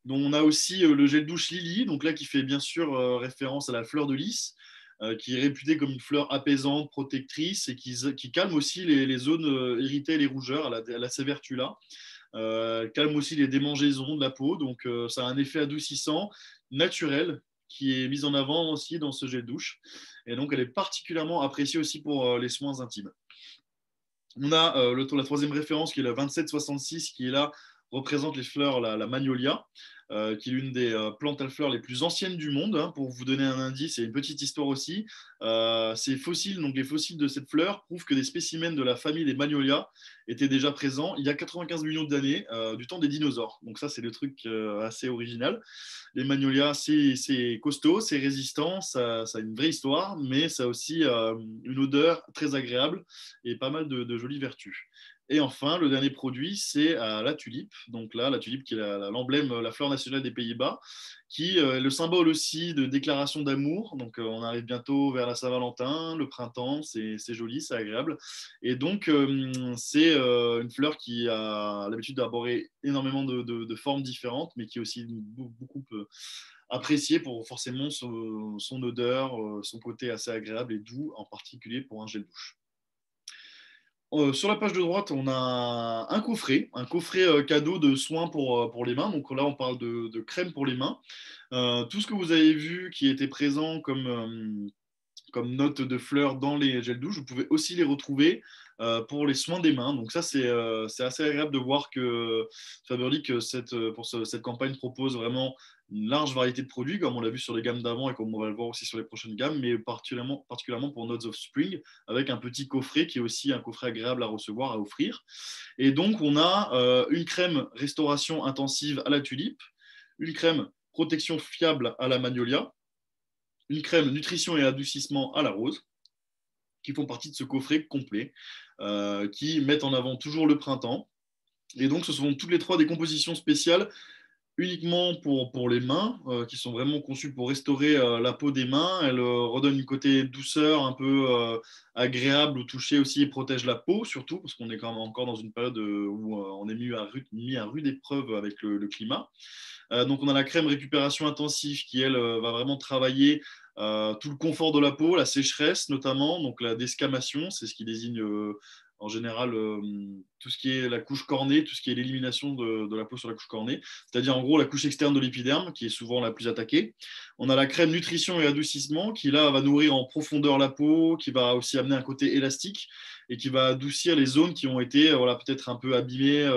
Donc, on a aussi le gel douche Lily, donc là qui fait bien sûr référence à la fleur de lys, qui est réputée comme une fleur apaisante, protectrice et qui calme aussi les zones irritées, les rougeurs. Elle a ces vertus-là. Calme aussi les démangeaisons de la peau, donc ça a un effet adoucissant, naturel, qui est mis en avant aussi dans ce gel douche. Et donc elle est particulièrement appréciée aussi pour les soins intimes. On a la troisième référence qui est la 2766, qui est là, représente les fleurs, la magnolia, qui est l'une des plantes à fleurs les plus anciennes du monde. Hein, pour vous donner un indice et une petite histoire aussi, ces fossiles, donc les fossiles de cette fleur, prouvent que des spécimens de la famille des magnolias étaient déjà présents il y a 95 millions d'années, du temps des dinosaures. Donc ça, c'est le truc assez original. Les magnolias, c'est costaud, c'est résistant, ça a une vraie histoire, mais ça a aussi une odeur très agréable et pas mal de jolies vertus. Et enfin, le dernier produit, c'est la tulipe. Donc là, la tulipe qui est l'emblème, la fleur nationale des Pays-Bas, qui est le symbole aussi de déclaration d'amour. Donc on arrive bientôt vers la Saint-Valentin, le printemps, c'est joli, c'est agréable. Et donc c'est une fleur qui a l'habitude d'arborer énormément de formes différentes, mais qui est aussi beaucoup appréciée pour forcément son odeur, son côté assez agréable et doux, en particulier pour un gel douche. Sur la page de droite, on a un coffret cadeau de soins pour les mains. Donc là, on parle de crème pour les mains. Tout ce que vous avez vu qui était présent comme notes de fleurs dans les gels douche, vous pouvez aussi les retrouver pour les soins des mains. Donc ça, c'est assez agréable de voir que Faberlic, pour cette campagne, propose vraiment une large variété de produits, comme on l'a vu sur les gammes d'avant et comme on va le voir aussi sur les prochaines gammes, mais particulièrement pour Notes of Spring, avec un petit coffret qui est aussi un coffret agréable à recevoir, à offrir. Et donc, on a une crème restauration intensive à la tulipe, une crème protection fiable à la magnolia, une crème nutrition et adoucissement à la rose, qui font partie de ce coffret complet, qui mettent en avant toujours le printemps. Et donc, ce sont toutes les trois des compositions spéciales uniquement pour les mains, qui sont vraiment conçues pour restaurer la peau des mains. Elles redonnent une côté douceur, un peu agréable au toucher aussi, et protègent la peau surtout, parce qu'on est quand même encore dans une période où on est mis à rude épreuve avec le climat. Donc on a la crème récupération intensive qui, elle, va vraiment travailler tout le confort de la peau, la sécheresse notamment, donc la desquamation, c'est ce qui désigne en général tout ce qui est la couche cornée, tout ce qui est l'élimination de la peau sur la couche cornée, c'est-à-dire en gros la couche externe de l'épiderme qui est souvent la plus attaquée. On a la crème nutrition et adoucissement qui là va nourrir en profondeur la peau, qui va aussi amener un côté élastique et qui va adoucir les zones qui ont été voilà, peut-être un peu abîmées,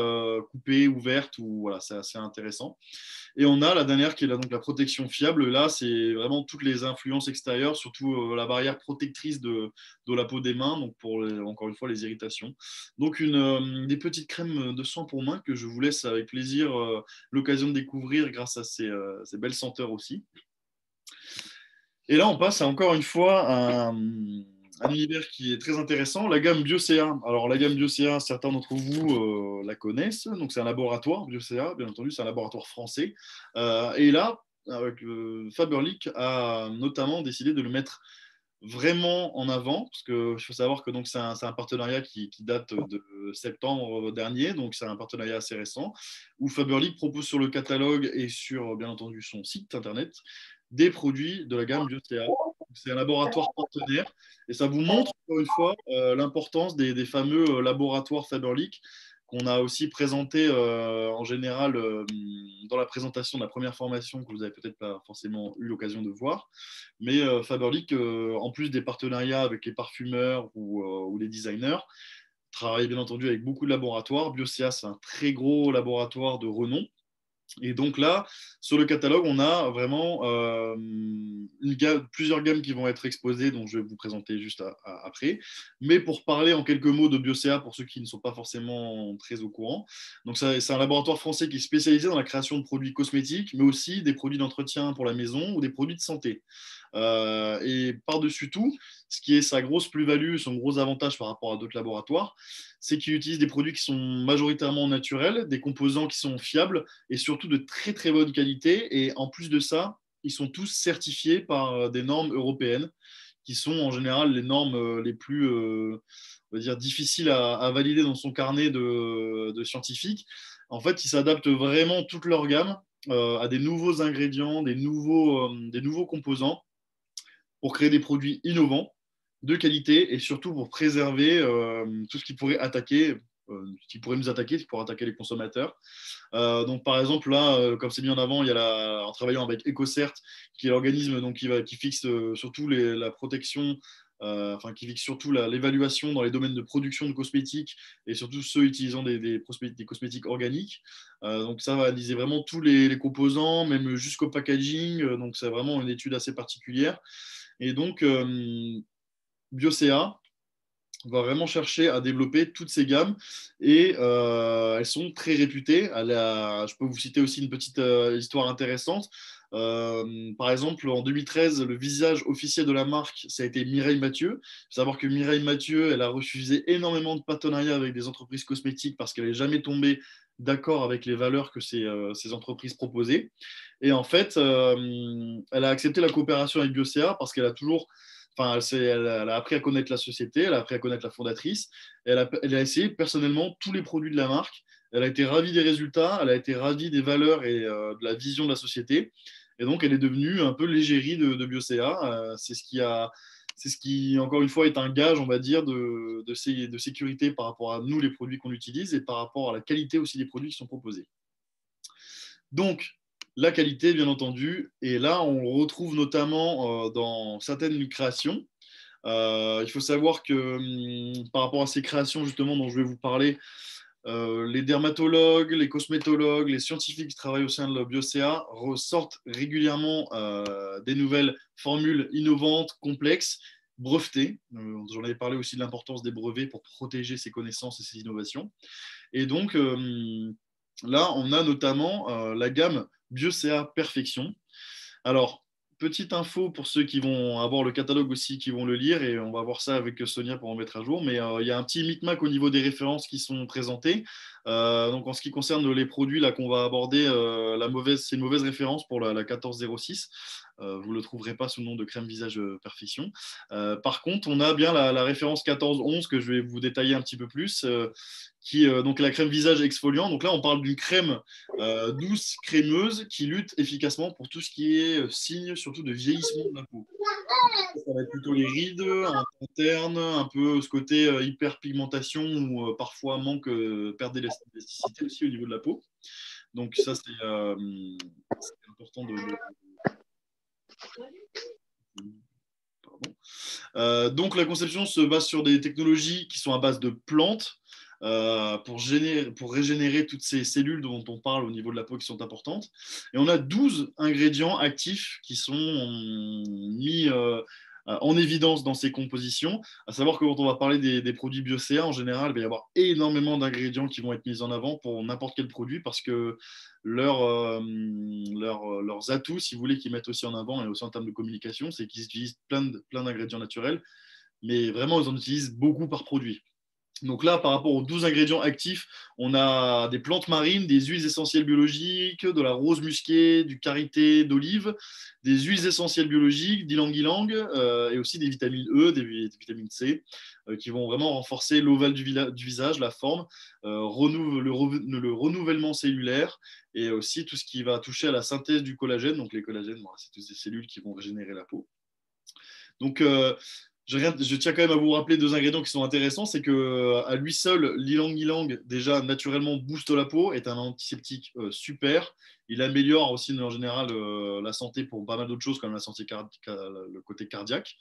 coupées, ouvertes, ou voilà, c'est assez intéressant. Et on a la dernière qui est donc la protection fiable. Là, c'est vraiment toutes les influences extérieures, surtout la barrière protectrice de la peau des mains, donc pour encore une fois les irritations. Donc des petites crèmes de soins pour mains que je vous laisse avec plaisir l'occasion de découvrir grâce à ces belles senteurs aussi. Et là, on passe à, encore une fois à un univers qui est très intéressant, la gamme Biocea. Alors, la gamme Biocea, certains d'entre vous la connaissent. Donc, c'est un laboratoire, Biocea, bien entendu, c'est un laboratoire français. Et là, Faberlic a notamment décidé de le mettre vraiment en avant, parce qu'il faut savoir que c'est un partenariat qui date de septembre dernier, donc c'est un partenariat assez récent, où Faberlic propose sur le catalogue et sur, bien entendu, son site internet, des produits de la gamme Biocea. C'est un laboratoire partenaire, et ça vous montre, encore une fois, l'importance des fameux laboratoires Faberlic, qu'on a aussi présenté en général dans la présentation de la première formation que vous n'avez peut-être pas forcément eu l'occasion de voir. Mais Faberlic, en plus des partenariats avec les parfumeurs ou les designers, travaille bien entendu avec beaucoup de laboratoires. Biocea, c'est un très gros laboratoire de renom Et donc là, sur le catalogue, on a vraiment plusieurs gammes qui vont être exposées, dont je vais vous présenter juste après. Mais pour parler en quelques mots de Biocea, pour ceux qui ne sont pas forcément très au courant, donc c'est un laboratoire français qui est spécialisé dans la création de produits cosmétiques, mais aussi des produits d'entretien pour la maison ou des produits de santé. Et par-dessus tout, ce qui est sa grosse plus-value, son gros avantage par rapport à d'autres laboratoires, c'est qu'il utilise des produits qui sont majoritairement naturels, des composants qui sont fiables et surtout de très très bonne qualité. Et en plus de ça, ils sont tous certifiés par des normes européennes qui sont en général les normes les plus on va dire, difficiles à valider dans son carnet de scientifiques. En fait, ils s'adaptent vraiment toute leur gamme à des nouveaux ingrédients, des nouveaux composants pour créer des produits innovants, de qualité et surtout pour préserver tout ce qui pourrait attaquer, qui pourrait nous attaquer, qui pourrait attaquer les consommateurs. Donc par exemple là, comme c'est mis en avant, il y a en travaillant avec EcoCert, qui est l'organisme donc, qui fixe surtout la protection, enfin qui fixe surtout l'évaluation dans les domaines de production de cosmétiques et surtout ceux utilisant des cosmétiques organiques. Donc ça va analyser vraiment tous les composants, même jusqu'au packaging. Donc c'est vraiment une étude assez particulière. Et donc, Biocea va vraiment chercher à développer toutes ces gammes et elles sont très réputées. Je peux vous citer aussi une petite histoire intéressante. Par exemple, en 2013, le visage officiel de la marque, ça a été Mireille Mathieu. Il faut savoir que Mireille Mathieu, elle a refusé énormément de partenariats avec des entreprises cosmétiques parce qu'elle n'est jamais tombée d'accord avec les valeurs que ces entreprises proposaient. Et en fait, elle a accepté la coopération avec Biocea parce qu'elle a toujours, enfin, elle a appris à connaître la société, elle a appris à connaître la fondatrice, elle a essayé personnellement tous les produits de la marque. Elle a été ravie des résultats, elle a été ravie des valeurs et de la vision de la société. Et donc, elle est devenue un peu l'égérie de Biocea. C'est ce qui, encore une fois, est un gage, on va dire, de sécurité par rapport à nous, les produits qu'on utilise, et par rapport à la qualité aussi des produits qui sont proposés. Donc, la qualité, bien entendu, et là, on le retrouve notamment dans certaines créations. Il faut savoir que par rapport à ces créations, justement, dont je vais vous parler, les dermatologues, les cosmétologues, les scientifiques qui travaillent au sein de la Biocea ressortent régulièrement des nouvelles formules innovantes, complexes, brevetées. J'en avais parlé aussi de l'importance des brevets pour protéger ces connaissances et ces innovations. Et donc, là, on a notamment la gamme Biocea Perfection. Alors, petite info pour ceux qui vont avoir le catalogue aussi, qui vont le lire, et on va voir ça avec Sonia pour en mettre à jour, mais il y a un petit micmac au niveau des références qui sont présentées. Donc en ce qui concerne les produits là qu'on va aborder, c'est une mauvaise référence pour la 1406. Vous ne le trouverez pas sous le nom de crème visage Perfection. Par contre, on a bien la référence 1411 que je vais vous détailler un petit peu plus, donc la crème visage exfoliant. Donc là, on parle d'une crème douce, crémeuse, qui lutte efficacement pour tout ce qui est signe, surtout de vieillissement de la peau. Ça va être plutôt les rides, un teint terne, un peu ce côté hyperpigmentation ou parfois manque, perte d'élasticité aussi au niveau de la peau. Donc ça, c'est important donc la conception se base sur des technologies qui sont à base de plantes pour régénérer toutes ces cellules dont on parle au niveau de la peau qui sont importantes. Et on a 12 ingrédients actifs qui sont mis en évidence dans ces compositions. À savoir que quand on va parler des produits Biocea, en général, il va y avoir énormément d'ingrédients qui vont être mis en avant pour n'importe quel produit parce que leurs atouts, si vous voulez, qu'ils mettent aussi en avant et aussi en termes de communication, c'est qu'ils utilisent plein d'ingrédients naturels, mais vraiment, ils en utilisent beaucoup par produit. Donc là, par rapport aux 12 ingrédients actifs, on a des plantes marines, des huiles essentielles biologiques, de la rose musquée, du karité, d'olive, des huiles essentielles biologiques, d'ylang-ylang, et aussi des vitamines E, des vitamines C, qui vont vraiment renforcer l'ovale du visage, la forme, le renouvellement cellulaire, et aussi tout ce qui va toucher à la synthèse du collagène. Donc les collagènes, c'est toutes ces cellules qui vont régénérer la peau. Donc, je tiens quand même à vous rappeler deux ingrédients qui sont intéressants. C'est qu'à lui seul, l'ylang-ylang, déjà naturellement booste la peau, est un antiseptique super, Il améliore aussi en général la santé pour pas mal d'autres choses comme le côté cardiaque.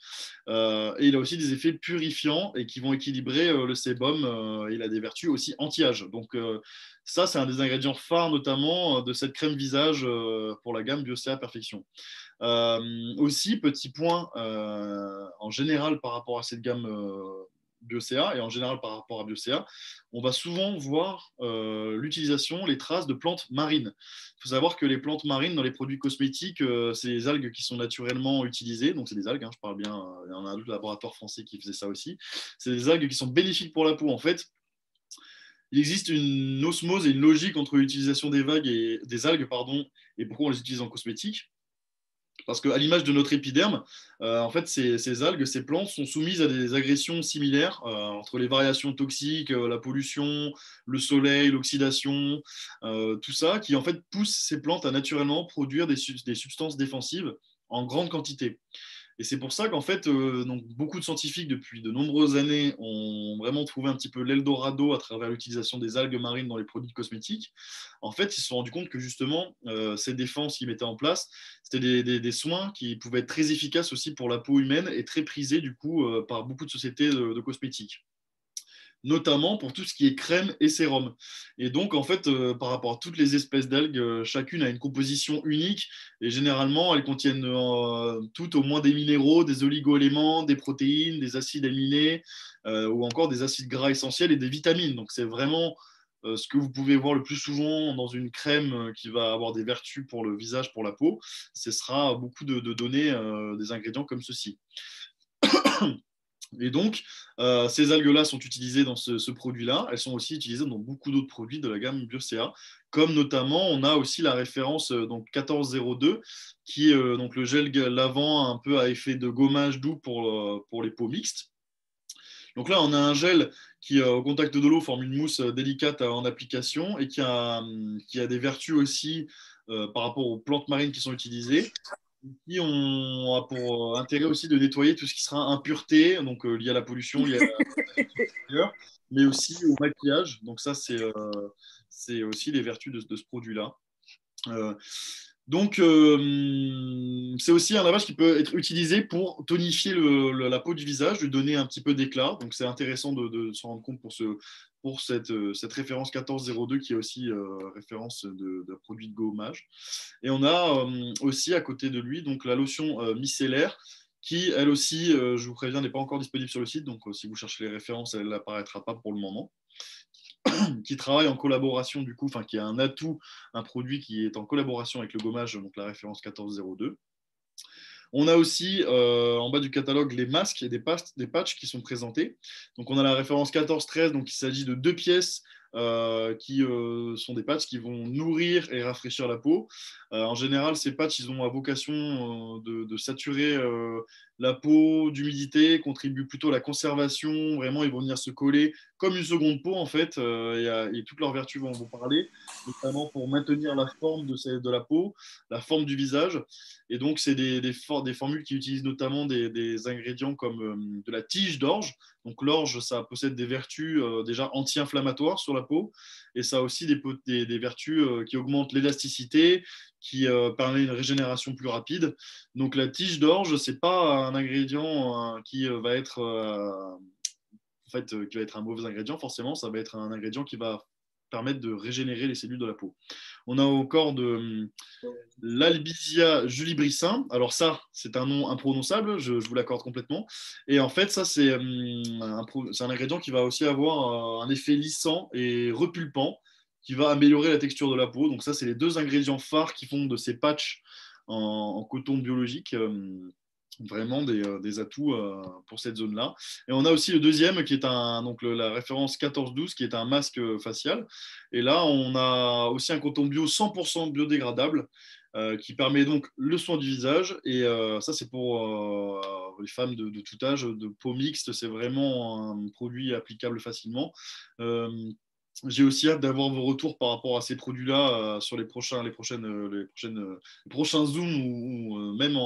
Et il a aussi des effets purifiants et qui vont équilibrer le sébum. Il a des vertus aussi anti-âge. Donc ça, c'est un des ingrédients phares notamment de cette crème visage pour la gamme Biocea Perfection. Aussi, petit point, en général par rapport à cette gamme Biocea et en général par rapport à Biocea, on va souvent voir l'utilisation, les traces de plantes marines. Il faut savoir que les plantes marines dans les produits cosmétiques, c'est les algues qui sont naturellement utilisées. Donc, c'est des algues, hein, je parle bien. Il y en a un autre laboratoire français qui faisait ça aussi. C'est des algues qui sont bénéfiques pour la peau. En fait, il existe une osmose et une logique entre l'utilisation des algues et pourquoi on les utilise en cosmétique. Parce qu'à l'image de notre épiderme, en fait, ces algues, ces plantes sont soumises à des agressions similaires entre les variations toxiques, la pollution, le soleil, l'oxydation, tout ça, qui en fait pousse ces plantes à naturellement produire des substances défensives en grande quantité. Et c'est pour ça qu'en fait, donc, beaucoup de scientifiques, depuis de nombreuses années, ont vraiment trouvé un petit peu l'Eldorado à travers l'utilisation des algues marines dans les produits cosmétiques. En fait, ils se sont rendus compte que justement, ces défenses qu'ils mettaient en place, c'était des soins qui pouvaient être très efficaces aussi pour la peau humaine et très prisés du coup par beaucoup de sociétés de cosmétiques, notamment pour tout ce qui est crème et sérum. Et donc, en fait, par rapport à toutes les espèces d'algues, chacune a une composition unique et généralement, elles contiennent toutes au moins des minéraux, des oligo-éléments, des protéines, des acides aminés ou encore des acides gras essentiels et des vitamines. Donc, c'est vraiment ce que vous pouvez voir le plus souvent dans une crème qui va avoir des vertus pour le visage, pour la peau. Ce sera beaucoup de données, des ingrédients comme ceci. Et donc, ces algues-là sont utilisées dans ce produit-là. Elles sont aussi utilisées dans beaucoup d'autres produits de la gamme Biocea, comme notamment, on a aussi la référence donc 1402, qui est donc le gel lavant un peu à effet de gommage doux pour les peaux mixtes. Donc là, on a un gel qui, au contact de l'eau, forme une mousse délicate en application et qui a des vertus aussi par rapport aux plantes marines qui sont utilisées, qui ont a pour intérêt aussi de nettoyer tout ce qui sera impureté, donc lié à la pollution, lié à l'extérieur, mais aussi au maquillage. Donc ça, c'est aussi les vertus de ce produit-là. Euh, donc, c'est aussi un lavage qui peut être utilisé pour tonifier la peau du visage, lui donner un petit peu d'éclat. Donc, c'est intéressant de se rendre compte pour cette référence 1402 qui est aussi référence de produit de gommage. Et on a aussi à côté de lui donc, la lotion micellaire qui, elle aussi, je vous préviens, n'est pas encore disponible sur le site. Donc, si vous cherchez les références, elle n'apparaîtra pas pour le moment. Qui travaille en collaboration, du coup, enfin, qui a un atout, un produit qui est en collaboration avec le gommage, donc la référence 1402. On a aussi en bas du catalogue les masques et des patchs qui sont présentés. Donc on a la référence 1413, donc il s'agit de 2 pièces qui sont des patchs qui vont nourrir et rafraîchir la peau. En général, ces patchs, ils ont à vocation de saturer la peau d'humidité, contribuent plutôt à la conservation. Vraiment, ils vont venir se coller comme une seconde peau, en fait, et toutes leurs vertus vont vous parler, notamment pour maintenir la forme de la peau, la forme du visage. Et donc, c'est des formules qui utilisent notamment des ingrédients comme de la tige d'orge. Donc, l'orge, ça possède des vertus déjà anti-inflammatoires sur la peau. Et ça a aussi des vertus qui augmentent l'élasticité, qui permet une régénération plus rapide. Donc, la tige d'orge, ce n'est pas un ingrédient qui va être en fait, qui va être un mauvais ingrédient, forcément, ça va être un ingrédient qui va permettre de régénérer les cellules de la peau. On a encore de l'Albizia julibrissin. Alors ça, c'est un nom imprononçable, je vous l'accorde complètement. Et en fait, ça, c'est un ingrédient qui va aussi avoir un effet lissant et repulpant, qui va améliorer la texture de la peau. Donc ça, c'est les 2 ingrédients phares qui font de ces patchs en coton biologique vraiment des atouts pour cette zone-là. Et on a aussi le deuxième qui est donc la référence 1412 qui est un masque facial. Et là, on a aussi un coton bio 100% biodégradable qui permet donc le soin du visage. Et ça, c'est pour les femmes de tout âge, de peau mixte. C'est vraiment un produit applicable facilement. J'ai aussi hâte d'avoir vos retours par rapport à ces produits-là sur les prochains Zooms ou même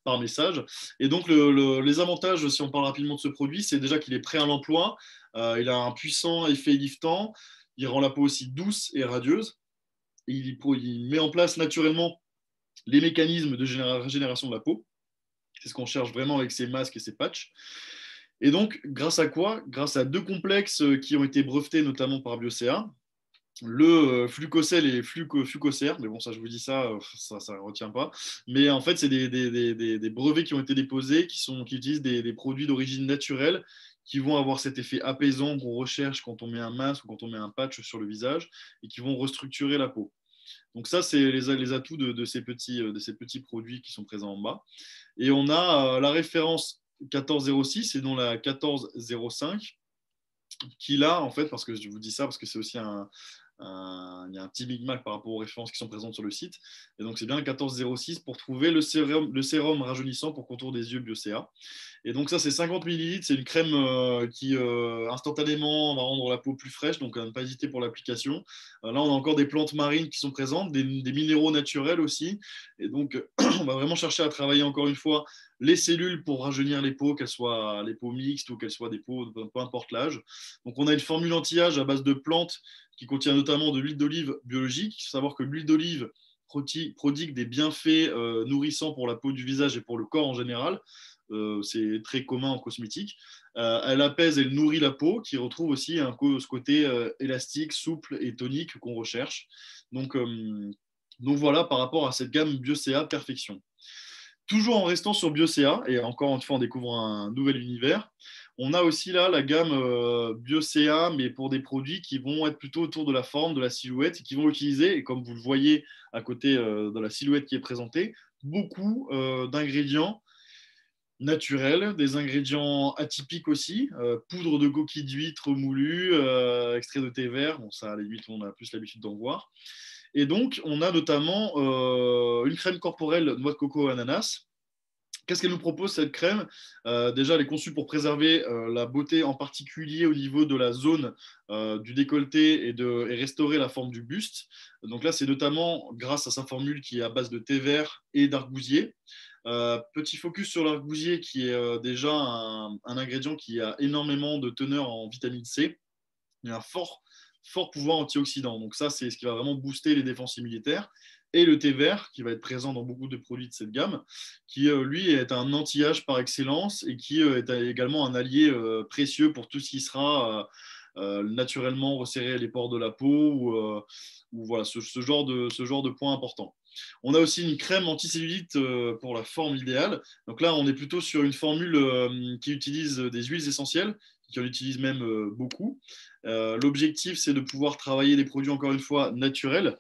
par message. Et donc, les avantages, si on parle rapidement de ce produit, c'est déjà qu'il est prêt à l'emploi. Il a un puissant effet liftant. Il rend la peau aussi douce et radieuse. il met en place naturellement les mécanismes de régénération de la peau. C'est ce qu'on cherche vraiment avec ces masques et ces patchs. Et donc, grâce à quoi? Grâce à 2 complexes qui ont été brevetés notamment par BioCA, le Flucocel et Fucocer, mais bon, ça, je vous dis ça, ça ne retient pas. Mais en fait, c'est des brevets qui ont été déposés qui utilisent des produits d'origine naturelle qui vont avoir cet effet apaisant qu'on recherche quand on met un masque ou quand on met un patch sur le visage et qui vont restructurer la peau. Donc ça, c'est les atouts de ces petits produits qui sont présents en bas. Et on a la référence 1406 et non la 1405 qui là, en fait, parce que je vous dis ça, parce que c'est aussi il y a un petit micmac par rapport aux références qui sont présentes sur le site. Et donc, c'est bien le 1406 pour trouver le sérum rajeunissant pour contour des yeux BioCA. Et donc, ça, c'est 50 ml. C'est une crème qui instantanément va rendre la peau plus fraîche. Donc, ne pas hésiter pour l'application. Là, on a encore des plantes marines qui sont présentes, des minéraux naturels aussi. Et donc, on va vraiment chercher à travailler encore une fois les cellules pour rajeunir les peaux, qu'elles soient les peaux mixtes ou qu'elles soient des peaux, peu importe l'âge. Donc, on a une formule anti-âge à base de plantes qui contient notamment de l'huile d'olive biologique. Il faut savoir que l'huile d'olive prodigue des bienfaits nourrissants pour la peau du visage et pour le corps en général. C'est très commun en cosmétique. Elle apaise, elle nourrit la peau, qui retrouve aussi ce côté élastique, souple et tonique qu'on recherche. Donc voilà par rapport à cette gamme BioCA Perfection. Toujours en restant sur BioCA, et encore une fois on découvre un nouvel univers, on a aussi là la gamme BioCA, mais pour des produits qui vont être plutôt autour de la forme, de la silhouette, et qui vont utiliser, et comme vous le voyez à côté de la silhouette qui est présentée, beaucoup d'ingrédients naturels, des ingrédients atypiques aussi, poudre de coquille d'huître moulue, extrait de thé vert, bon ça à la limite on a plus l'habitude d'en voir. Et donc on a notamment une crème corporelle noix de coco ananas. Qu'est-ce qu'elle nous propose cette crème? Déjà, elle est conçue pour préserver la beauté, en particulier au niveau de la zone du décolleté et restaurer la forme du buste. Donc là, c'est notamment grâce à sa formule qui est à base de thé vert et d'argousier. Petit focus sur l'argousier qui est déjà un ingrédient qui a énormément de teneur en vitamine C. Il y a un fort pouvoir antioxydant. Donc ça, c'est ce qui va vraiment booster les défenses immunitaires. Et le thé vert, qui va être présent dans beaucoup de produits de cette gamme, qui, lui, est un anti-âge par excellence et qui est également un allié précieux pour tout ce qui sera naturellement resserrer les pores de la peau ou voilà, ce genre de points importants. On a aussi une crème anticellulite pour la forme idéale. Donc là, on est plutôt sur une formule qui utilise des huiles essentielles, qui en utilise même beaucoup. L'objectif, c'est de pouvoir travailler des produits, encore une fois, naturels,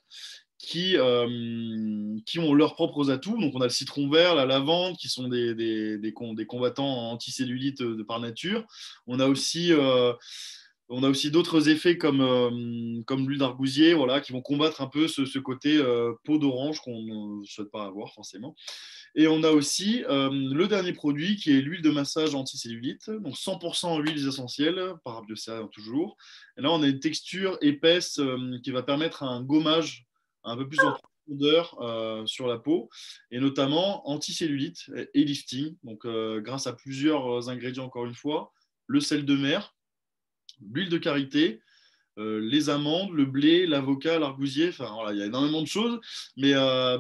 qui ont leurs propres atouts. Donc, on a le citron vert, la lavande, qui sont des combattants anticellulite par nature. On a aussi d'autres effets comme l'huile d'argousier, voilà, qui vont combattre un peu ce côté peau d'orange qu'on ne souhaite pas avoir forcément. Et on a aussi le dernier produit qui est l'huile de massage anticellulite, donc 100% huiles essentielles, par BioCA toujours. Et là, on a une texture épaisse qui va permettre un gommage un peu plus en profondeur sur la peau, et notamment anticellulite et lifting, donc grâce à plusieurs ingrédients, encore une fois, le sel de mer, l'huile de karité, les amandes, le blé, l'avocat, l'argousier, enfin voilà, il y a énormément de choses. Mais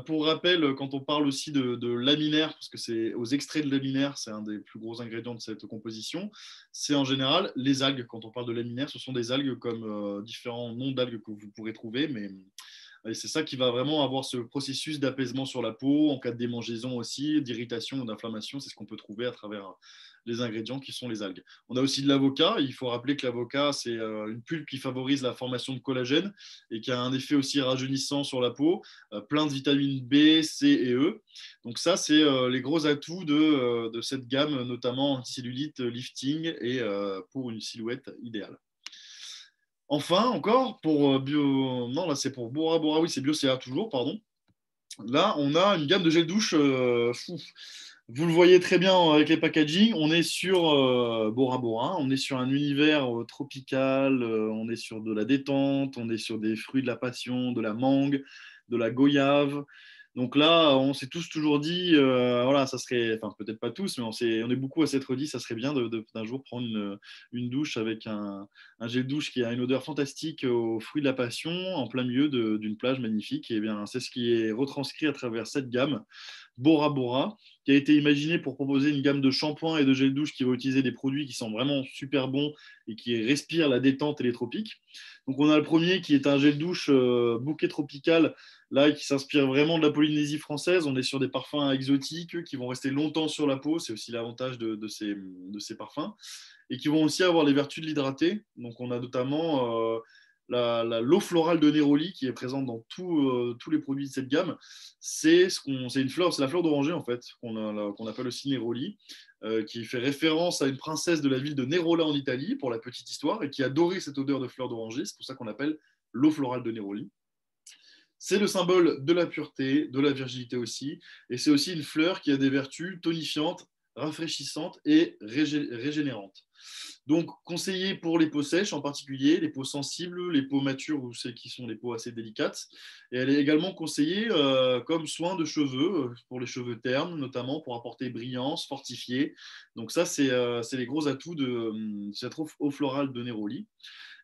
pour rappel, quand on parle aussi de laminaire, parce que c'est aux extraits de laminaire, c'est un des plus gros ingrédients de cette composition, c'est en général les algues. Quand on parle de laminaire, ce sont des algues comme différents noms d'algues que vous pourrez trouver, mais c'est ça qui va vraiment avoir ce processus d'apaisement sur la peau, en cas de démangeaison aussi, d'irritation ou d'inflammation, c'est ce qu'on peut trouver à travers les ingrédients qui sont les algues. On a aussi de l'avocat. Il faut rappeler que l'avocat, c'est une pulpe qui favorise la formation de collagène et qui a un effet aussi rajeunissant sur la peau, plein de vitamines B, C et E. Donc ça, c'est les gros atouts de cette gamme, notamment anticellulite, lifting et pour une silhouette idéale. Enfin, encore, pour Bio... Non, là, c'est pour Bora Bora, oui, c'est BioCA toujours, pardon. Là, on a une gamme de gel douche fou. Vous le voyez très bien avec les packaging, on est sur Bora Bora, on est sur un univers tropical, on est sur de la détente, on est sur des fruits de la passion, de la mangue, de la goyave, Donc là, on s'est tous toujours dit, voilà, ça serait, enfin peut-être pas tous, mais on est beaucoup à s'être dit, ça serait bien d'un jour prendre une douche avec un gel douche qui a une odeur fantastique aux fruits de la passion en plein milieu d'une plage magnifique. Et bien, c'est ce qui est retranscrit à travers cette gamme Bora Bora, qui a été imaginée pour proposer une gamme de shampoings et de gel douche qui va utiliser des produits qui sont vraiment super bons et qui respirent la détente et les tropiques. Donc on a le premier qui est un gel douche bouquet tropical, là qui s'inspire vraiment de la Polynésie française. On est sur des parfums exotiques qui vont rester longtemps sur la peau, c'est aussi l'avantage de ces parfums, et qui vont aussi avoir les vertus de l'hydrater. Donc on a notamment l'eau florale de Néroli qui est présente dans tous les produits de cette gamme. C'est une fleur, c'est la fleur d'oranger en fait, qu'on appelle aussi Néroli, qui fait référence à une princesse de la ville de Nérola en Italie, pour la petite histoire, et qui adorait cette odeur de fleur d'oranger. C'est pour ça qu'on appelle l'eau florale de Néroli. C'est le symbole de la pureté, de la virginité aussi, et c'est aussi une fleur qui a des vertus tonifiantes, rafraîchissantes et régénérantes. Donc, conseillé pour les peaux sèches en particulier, les peaux sensibles, les peaux matures ou celles qui sont les peaux assez délicates. Et elle est également conseillée comme soin de cheveux, pour les cheveux ternes, notamment pour apporter brillance, fortifier. Donc ça, c'est les gros atouts de cette eau florale de Néroli.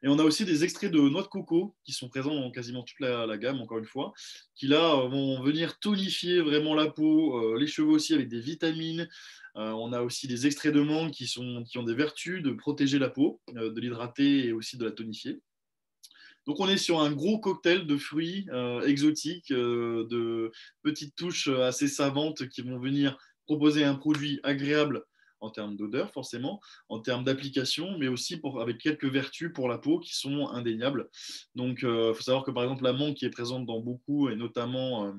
Et on a aussi des extraits de noix de coco qui sont présents dans quasiment toute la gamme, encore une fois, qui là vont venir tonifier vraiment la peau, les cheveux aussi avec des vitamines. On a aussi des extraits de mangue qui ont des vertus de protéger la peau, de l'hydrater et aussi de la tonifier. Donc on est sur un gros cocktail de fruits exotiques, de petites touches assez savantes qui vont venir proposer un produit agréable en termes d'odeur forcément, en termes d'application, mais aussi avec quelques vertus pour la peau qui sont indéniables. Donc il faut savoir que par exemple la mangue qui est présente dans beaucoup, et notamment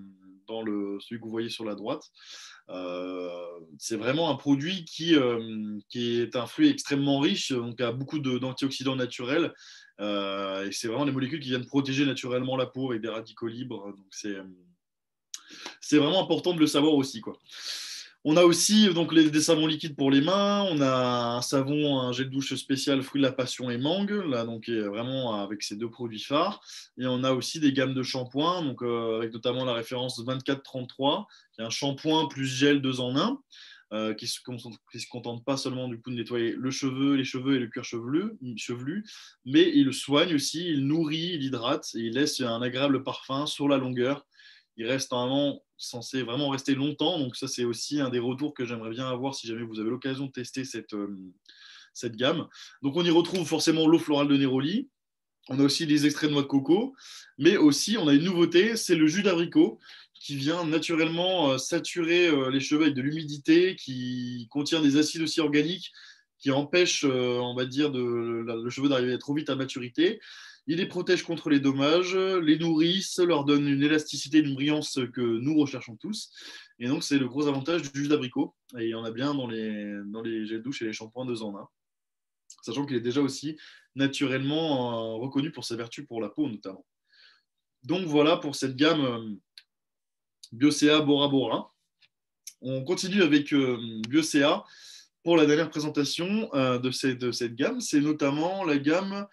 dans celui que vous voyez sur la droite, c'est vraiment un produit qui est un fruit extrêmement riche, donc a beaucoup d'antioxydants naturels, et c'est vraiment des molécules qui viennent protéger naturellement la peau avec des radicaux libres. Donc c'est vraiment important de le savoir aussi, quoi. On a aussi donc des savons liquides pour les mains. On a un savon, un gel douche spécial fruits de la passion et mangue, là donc vraiment avec ces deux produits phares. Et on a aussi des gammes de shampoings, donc avec notamment la référence 2433, qui est un shampoing plus gel 2 en 1. Qui ne se contente pas seulement du coup de nettoyer les cheveux et le cuir chevelu, mais il le soigne aussi, il nourrit, il hydrate et il laisse un agréable parfum sur la longueur. Il reste normalement censé vraiment rester longtemps, donc ça c'est aussi un des retours que j'aimerais bien avoir si jamais vous avez l'occasion de tester cette gamme. Donc on y retrouve forcément l'eau florale de Néroli, on a aussi des extraits de noix de coco, mais aussi on a une nouveauté, c'est le jus d'abricot qui vient naturellement saturer les cheveux avec de l'humidité, qui contient des acides aussi organiques qui empêchent, on va dire, le cheveu d'arriver trop vite à maturité. Il les protège contre les dommages, les nourrissent, leur donne une élasticité, une brillance que nous recherchons tous. Et donc, c'est le gros avantage du jus d'abricot. Et il y en a bien dans les gels douche et les shampoings 2 en 1. Sachant qu'il est déjà aussi naturellement reconnu pour ses vertus pour la peau, notamment. Donc, voilà pour cette gamme Biocea Bora Bora. On continue avec Biocea pour la dernière présentation de cette gamme. C'est notamment la gamme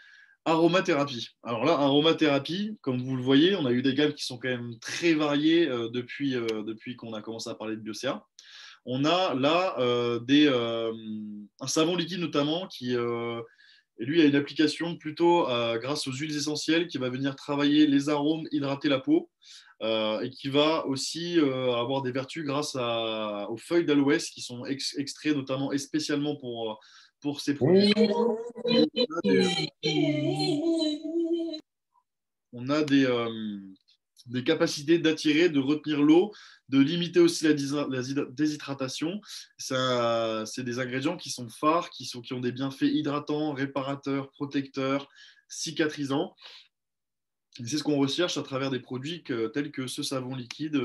aromathérapie. Alors là, aromathérapie, comme vous le voyez, on a eu des gammes qui sont quand même très variées depuis qu'on a commencé à parler de Biocea. On a là un savon liquide notamment qui, lui, a une application plutôt grâce aux huiles essentielles qui va venir travailler les arômes, hydrater la peau, et qui va aussi avoir des vertus grâce aux feuilles d'aloès qui sont extraits notamment et spécialement pour ces produits. On a des capacités d'attirer, de retenir l'eau, de limiter aussi la déshydratation. C'est des ingrédients qui sont phares, qui ont des bienfaits hydratants, réparateurs, protecteurs, cicatrisants. C'est ce qu'on recherche à travers des produits tels que ce savon liquide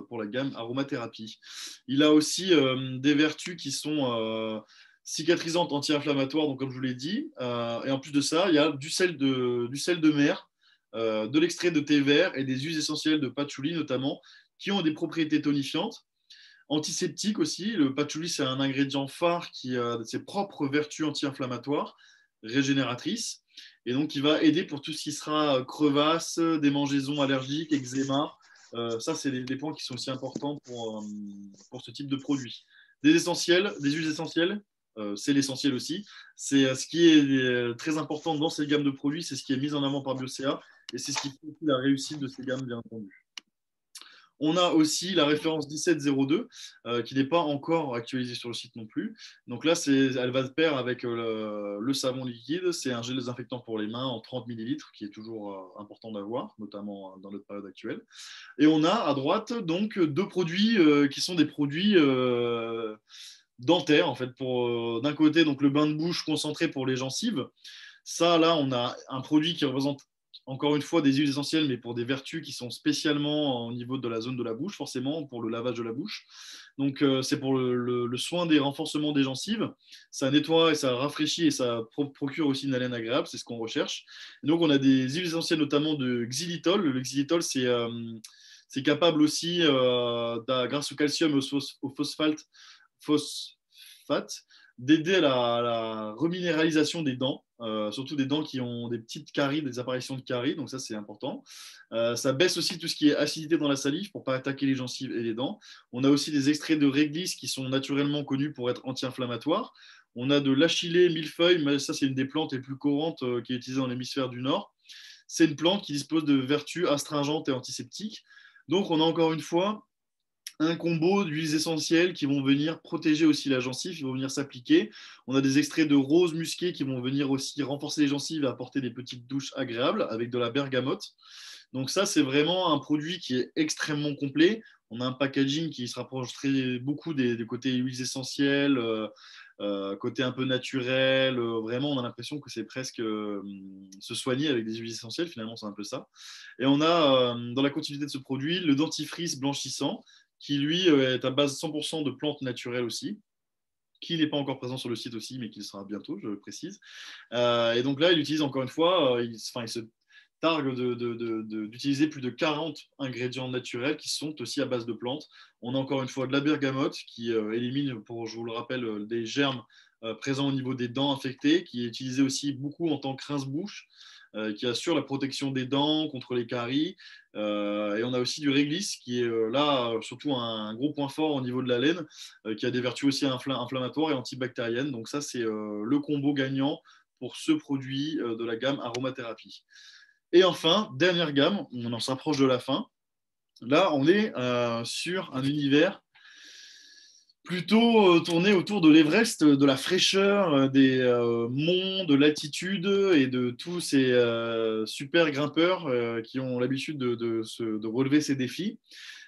pour la gamme aromathérapie. Il a aussi des vertus qui sont cicatrisantes, anti-inflammatoires, donc comme je vous l'ai dit. Et en plus de ça, il y a du sel de mer, de l'extrait de thé vert et des huiles essentielles de patchouli notamment, qui ont des propriétés tonifiantes. Antiseptique aussi, le patchouli c'est un ingrédient phare qui a ses propres vertus anti-inflammatoires, régénératrices, et donc il va aider pour tout ce qui sera crevasse, démangeaisons allergiques, eczéma, Ça, c'est des points qui sont aussi importants pour ce type de produit. Des essentiels, des huiles essentielles, c'est l'essentiel aussi. C'est ce qui est très important dans cette gamme de produits, c'est ce qui est mis en avant par BioCA et c'est ce qui fait la réussite de ces gammes, bien entendu. On a aussi la référence 1702 qui n'est pas encore actualisée sur le site non plus. Donc là, elle va de pair avec le savon liquide. C'est un gel désinfectant pour les mains en 30 millilitres qui est toujours important d'avoir, notamment dans notre période actuelle. Et on a à droite donc deux produits qui sont des produits dentaires en fait. Pour d'un côté donc le bain de bouche concentré pour les gencives. Ça là, on a un produit qui représente encore une fois des huiles essentielles, mais pour des vertus qui sont spécialement au niveau de la zone de la bouche, forcément, pour le lavage de la bouche. Donc, c'est pour le soin des renforcements des gencives. Ça nettoie et ça rafraîchit et ça procure aussi une haleine agréable, c'est ce qu'on recherche. Et donc, on a des huiles essentielles, notamment de xylitol. Le xylitol, c'est capable aussi, grâce au calcium et au phosphate, d'aider à la reminéralisation des dents, surtout des dents qui ont des petites caries, des apparitions de caries, donc ça c'est important. Ça baisse aussi tout ce qui est acidité dans la salive pour ne pas attaquer les gencives et les dents. On a aussi des extraits de réglisse qui sont naturellement connus pour être anti-inflammatoires. On a de l'achillée, millefeuille, mais ça c'est une des plantes les plus courantes qui est utilisée dans l'hémisphère du Nord. C'est une plante qui dispose de vertus astringentes et antiseptiques. Donc on a encore une fois un combo d'huiles essentielles qui vont venir protéger aussi la gencive, qui vont venir s'appliquer. On a des extraits de rose musquée qui vont venir aussi renforcer les gencives et apporter des petites douches agréables avec de la bergamote. Donc ça, c'est vraiment un produit qui est extrêmement complet. On a un packaging qui se rapproche beaucoup des côtés huiles essentielles, côté un peu naturel. Vraiment, on a l'impression que c'est presque se soigner avec des huiles essentielles. Finalement, c'est un peu ça. Et on a, dans la continuité de ce produit, le dentifrice blanchissant qui lui est à base 100% de plantes naturelles aussi, qui n'est pas encore présent sur le site aussi, mais qui le sera bientôt, je le précise. Et donc là, il utilise encore une fois, il se targue d'utiliser plus de 40 ingrédients naturels qui sont aussi à base de plantes. On a encore une fois de la bergamote qui élimine, je vous le rappelle, des germes présents au niveau des dents infectées, qui est utilisé aussi beaucoup en tant que rince-bouche. Qui assure la protection des dents contre les caries. Et on a aussi du réglisse qui est là surtout un gros point fort au niveau de la laine, qui a des vertus aussi inflammatoires et antibactériennes. Donc ça, c'est le combo gagnant pour ce produit de la gamme aromathérapie. Et enfin, dernière gamme, on en s'approche de la fin. Là, on est sur un univers plutôt tourné autour de l'Everest, de la fraîcheur, des monts, de l'altitude et de tous ces super grimpeurs qui ont l'habitude de relever ces défis.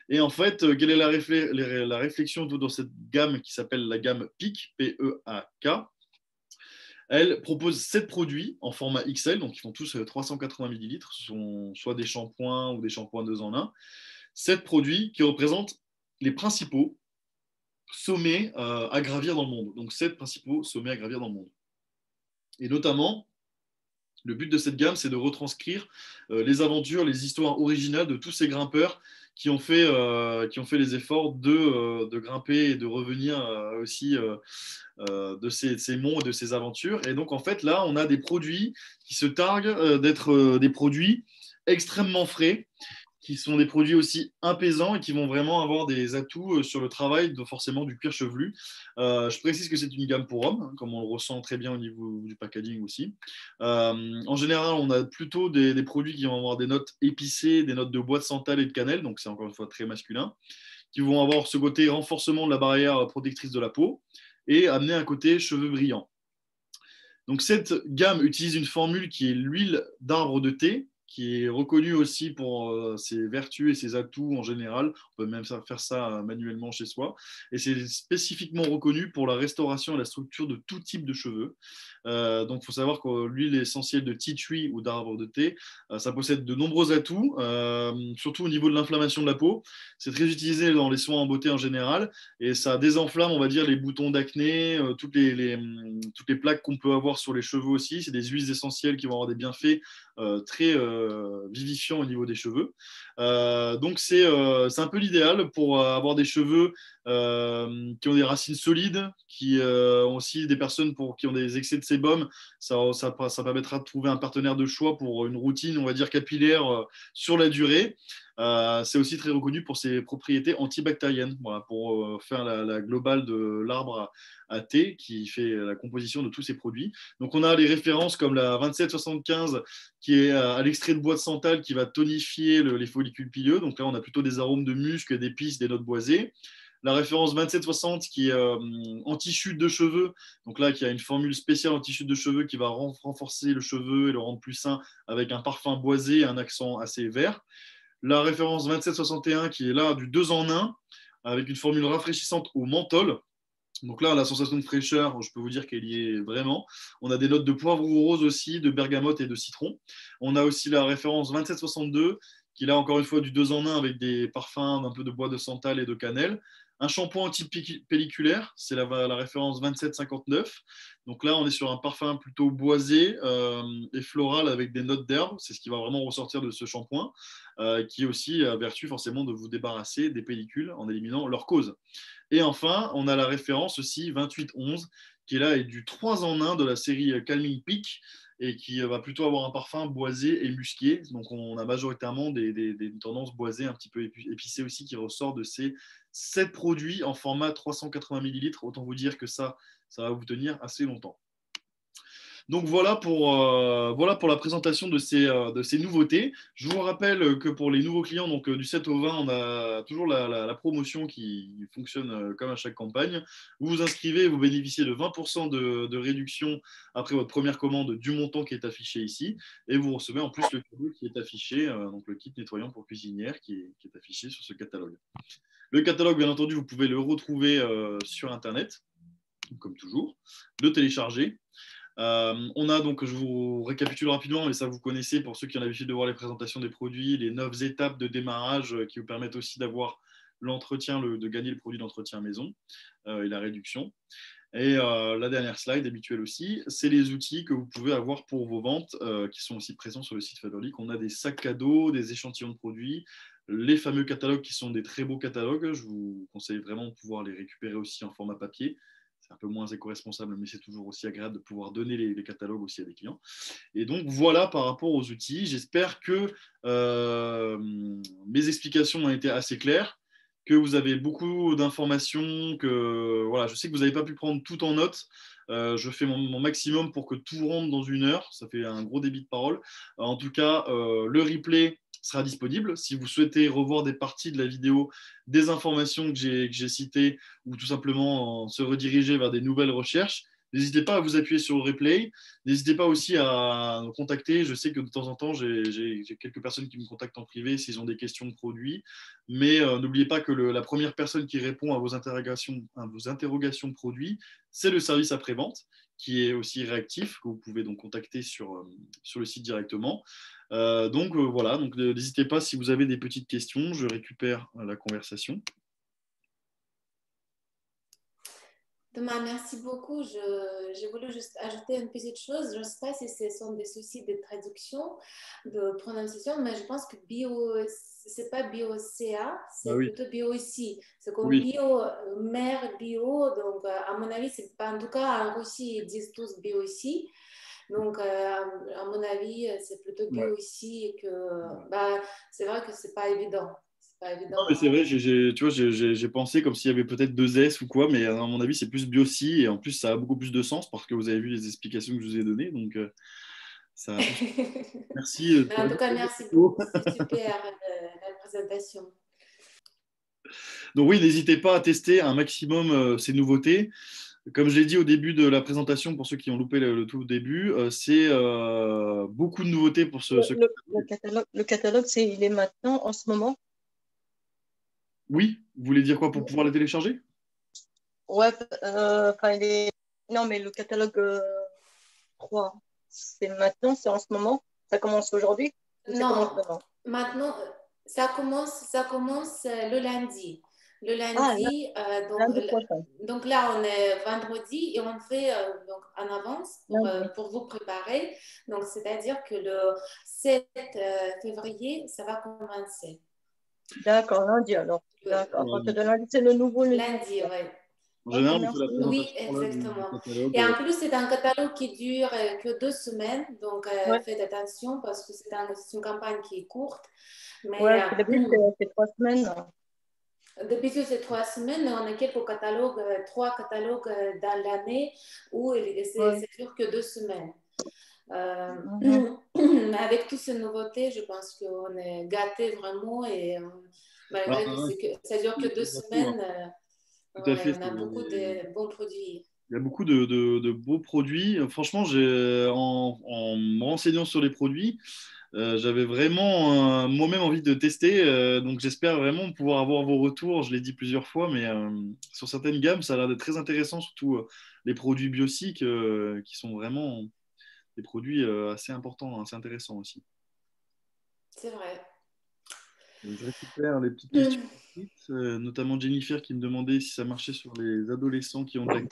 Et en fait, quelle est la réflexion autour de cette gamme qui s'appelle la gamme PEAK, P-E-A-K. Elle propose 7 produits en format XL, donc ils font tous 380 ml. Ce sont soit des shampoings ou des shampoings 2 en 1. 7 produits qui représentent les principaux sommets à gravir dans le monde. Donc 7 principaux sommets à gravir dans le monde. Et notamment, le but de cette gamme, c'est de retranscrire les aventures, les histoires originales de tous ces grimpeurs qui ont fait les efforts de grimper et de revenir aussi de ces monts et de ces aventures. Et donc, en fait, là, on a des produits qui se targuent d'être des produits extrêmement frais, qui sont des produits aussi apaisants et qui vont vraiment avoir des atouts sur le travail de forcément du cuir chevelu. Je précise que c'est une gamme pour hommes, hein, comme on le ressent très bien au niveau du packaging aussi. En général, on a plutôt des produits qui vont avoir des notes épicées, des notes de bois de santal et de cannelle, donc c'est encore une fois très masculin, qui vont avoir ce côté renforcement de la barrière protectrice de la peau et amener un côté cheveux brillants. Donc cette gamme utilise une formule qui est l'huile d'arbre de thé, qui est reconnue aussi pour ses vertus et ses atouts en général. On peut même faire ça manuellement chez soi. Et c'est spécifiquement reconnu pour la restauration et la structure de tout type de cheveux. Donc il faut savoir que l'huile essentielle de tea tree ou d'arbre de thé, ça possède de nombreux atouts, surtout au niveau de l'inflammation de la peau. C'est très utilisé dans les soins en beauté en général et ça désenflamme, on va dire, les boutons d'acné, toutes les plaques qu'on peut avoir sur les cheveux aussi. C'est des huiles essentielles qui vont avoir des bienfaits très vivifiant au niveau des cheveux. Donc, c'est un peu l'idéal pour avoir des cheveux qui ont des racines solides, qui ont aussi des personnes qui ont des excès de sébum. Ça permettra de trouver un partenaire de choix pour une routine, on va dire, capillaire sur la durée. C'est aussi très reconnu pour ses propriétés antibactériennes, voilà, pour faire la globale de l'arbre à thé qui fait la composition de tous ces produits. Donc on a les références comme la 2775 qui est à l'extrait de bois de santal qui va tonifier les follicules pileux. Donc là on a plutôt des arômes de musc, d'épices, des notes boisées. La référence 2760 qui est anti-chute de cheveux. Donc là, qui a une formule spéciale anti-chute de cheveux qui va renforcer le cheveu et le rendre plus sain avec un parfum boisé et un accent assez vert. La référence 2761 qui est là du 2 en 1 avec une formule rafraîchissante au menthol. Donc là, la sensation de fraîcheur, je peux vous dire qu'elle y est vraiment. On a des notes de poivre rose aussi, de bergamote et de citron. On a aussi la référence 2762 qui est là encore une fois du 2 en 1 avec des parfums d'un peu de bois de santal et de cannelle. Un shampoing anti-pelliculaire, c'est la référence 2759. Donc là, on est sur un parfum plutôt boisé et floral avec des notes d'herbe. C'est ce qui va vraiment ressortir de ce shampoing, qui aussi a vertu forcément de vous débarrasser des pellicules en éliminant leur cause. Et enfin, on a la référence aussi 2811, qui est là et du 3 en 1 de la série Calming Peak, et qui va plutôt avoir un parfum boisé et musqué. Donc on a majoritairement des tendances boisées, un petit peu épicées aussi, qui ressortent de ces 7 produits en format 380 ml. Autant vous dire que ça va vous tenir assez longtemps. Donc voilà pour la présentation de ces nouveautés. Je vous rappelle que pour les nouveaux clients, donc du 7 au 20, on a toujours la promotion qui fonctionne comme à chaque campagne. Vous vous inscrivez, vous bénéficiez de 20% de réduction après votre première commande du montant qui est affiché ici. Et vous recevez en plus le cadeau qui est affiché, donc le kit nettoyant pour cuisinière qui est affiché sur ce catalogue. Le catalogue, bien entendu, vous pouvez le retrouver sur Internet, comme toujours, le télécharger. On a donc, je vous récapitule rapidement, mais ça vous connaissez pour ceux qui ont l'habitude de voir les présentations des produits, les 9 étapes de démarrage qui vous permettent aussi d'avoir l'entretien, de gagner le produit d'entretien maison et la réduction. Et la dernière slide habituelle aussi, c'est les outils que vous pouvez avoir pour vos ventes qui sont aussi présents sur le site Faberlic. On a des sacs cadeaux, des échantillons de produits, les fameux catalogues qui sont des très beaux catalogues. Je vous conseille vraiment de pouvoir les récupérer aussi en format papier. C'est un peu moins éco-responsable, mais c'est toujours aussi agréable de pouvoir donner les catalogues aussi à des clients. Et donc voilà par rapport aux outils. J'espère que mes explications ont été assez claires, que vous avez beaucoup d'informations, que voilà, je sais que vous n'avez pas pu prendre tout en note. Je fais mon maximum pour que tout rentre dans 1 heure. Ça fait un gros débit de parole. En tout cas, le replay sera disponible. Si vous souhaitez revoir des parties de la vidéo, des informations que j'ai citées, ou tout simplement se rediriger vers des nouvelles recherches, n'hésitez pas à vous appuyer sur le replay. N'hésitez pas aussi à me contacter. Je sais que de temps en temps, j'ai quelques personnes qui me contactent en privé s'ils ont des questions de produits. Mais n'oubliez pas que la première personne qui répond à vos interrogations produits, c'est le service après-vente, qui est aussi réactif, que vous pouvez donc contacter sur le site directement. Voilà, donc n'hésitez pas si vous avez des petites questions, je récupère la conversation. Thomas, merci beaucoup. Je voulais juste ajouter une petite chose. Je ne sais pas si ce sont des soucis de traduction, de prononciation, mais je pense que bio, c'est pas bio-CA, c'est plutôt bio-ici. C'est comme bio, mère bio. Donc, à mon avis, c'est pas, en tout cas, en Russie, ils disent tous bio-ici. Donc, à mon avis, c'est plutôt bio-ici et que c'est vrai que c'est pas évident. Non, mais c'est vrai, tu vois, j'ai pensé comme s'il y avait peut-être 2 S ou quoi, mais à mon avis, c'est plus Biossi, et en plus, ça a beaucoup plus de sens parce que vous avez vu les explications que je vous ai données. Donc, ça. Merci. En tout cas, merci beaucoup. C'est super la présentation. Donc, oui, n'hésitez pas à tester un maximum ces nouveautés. Comme je l'ai dit au début de la présentation, pour ceux qui ont loupé le tout début, c'est beaucoup de nouveautés pour ce catalogue. Le catalogue, il est maintenant, en ce moment. Oui, vous voulez dire quoi pour pouvoir le télécharger? Ouais, non, mais le catalogue 3, c'est maintenant, c'est en ce moment? Ça commence aujourd'hui? Non, maintenant, ça commence le lundi. Le Ah, lundi, lundi prochain. donc là, on est vendredi et on fait donc en avance Lundi. pour vous préparer. Donc, c'est-à-dire que le 7 février, ça va commencer. D'accord, lundi alors. D'accord. À partir de lundi, c'est le nouveau numéro. Lundi, oui. En Ok, général, on fait la merci. Oui, présentation là, du exactement. Et catalogue. en plus, c'est un catalogue qui dure que 2 semaines. Donc, Ouais, faites attention parce que c'est une campagne qui est courte. Mais ouais, d'habitude, c'est 3 semaines. d'habitude, c'est 3 semaines. On a quelques catalogues, 3 catalogues dans l'année où Ouais. ça dure que 2 semaines. Mhm. Mais avec toutes ces nouveautés, je pense qu'on est gâtés vraiment. Et Ah, malgré que, ouais, ça dure que deux tout, hein. semaines, Tout à fait. ouais, on a beaucoup de bons produits. Il y a beaucoup de beaux produits. Franchement, en me renseignant sur les produits, j'avais vraiment moi-même envie de tester. Donc, j'espère vraiment pouvoir avoir vos retours. Je l'ai dit plusieurs fois, mais sur certaines gammes, ça a l'air d'être très intéressant, surtout les produits biociques qui sont vraiment des produits assez importants, assez intéressants aussi. C'est vrai. Je récupère les petites questions, notamment Jennifer qui me demandait si ça marchait sur les adolescents qui ont de l'acné.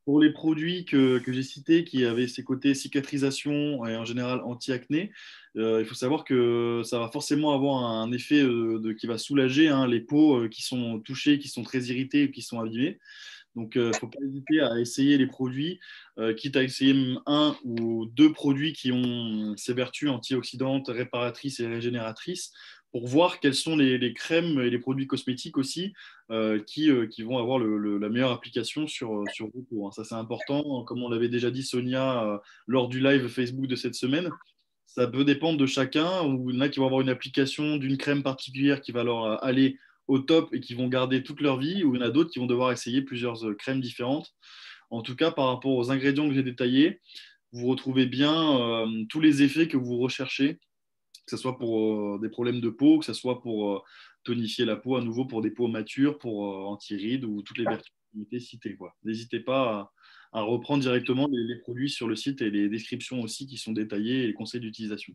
Pour les produits que j'ai cités, qui avaient ces côtés cicatrisation et en général anti-acné, il faut savoir que ça va forcément avoir un effet qui va soulager hein, les peaux qui sont touchées, qui sont très irritées, qui sont abîmées. Donc, il ne faut pas hésiter à essayer les produits, quitte à essayer même un ou deux produits qui ont ces vertus antioxydantes, réparatrices et régénératrices, pour voir quelles sont les crèmes et les produits cosmétiques aussi qui vont avoir la meilleure application sur vos peaux, hein. Ça, c'est important. Comme on l'avait déjà dit, Sonia, lors du live Facebook de cette semaine, ça peut dépendre de chacun. Ou il y en a qui vont avoir une application d'une crème particulière qui va leur aller au top et qui vont garder toute leur vie, ou il y en a d'autres qui vont devoir essayer plusieurs crèmes différentes. En tout cas, par rapport aux ingrédients que j'ai détaillés, vous retrouvez bien tous les effets que vous recherchez, que ce soit pour des problèmes de peau, que ce soit pour tonifier la peau à nouveau pour des peaux matures, pour anti-rides ou toutes les vertus qui ont été citées, quoi. N'hésitez pas à reprendre directement les produits sur le site et les descriptions aussi qui sont détaillées et les conseils d'utilisation.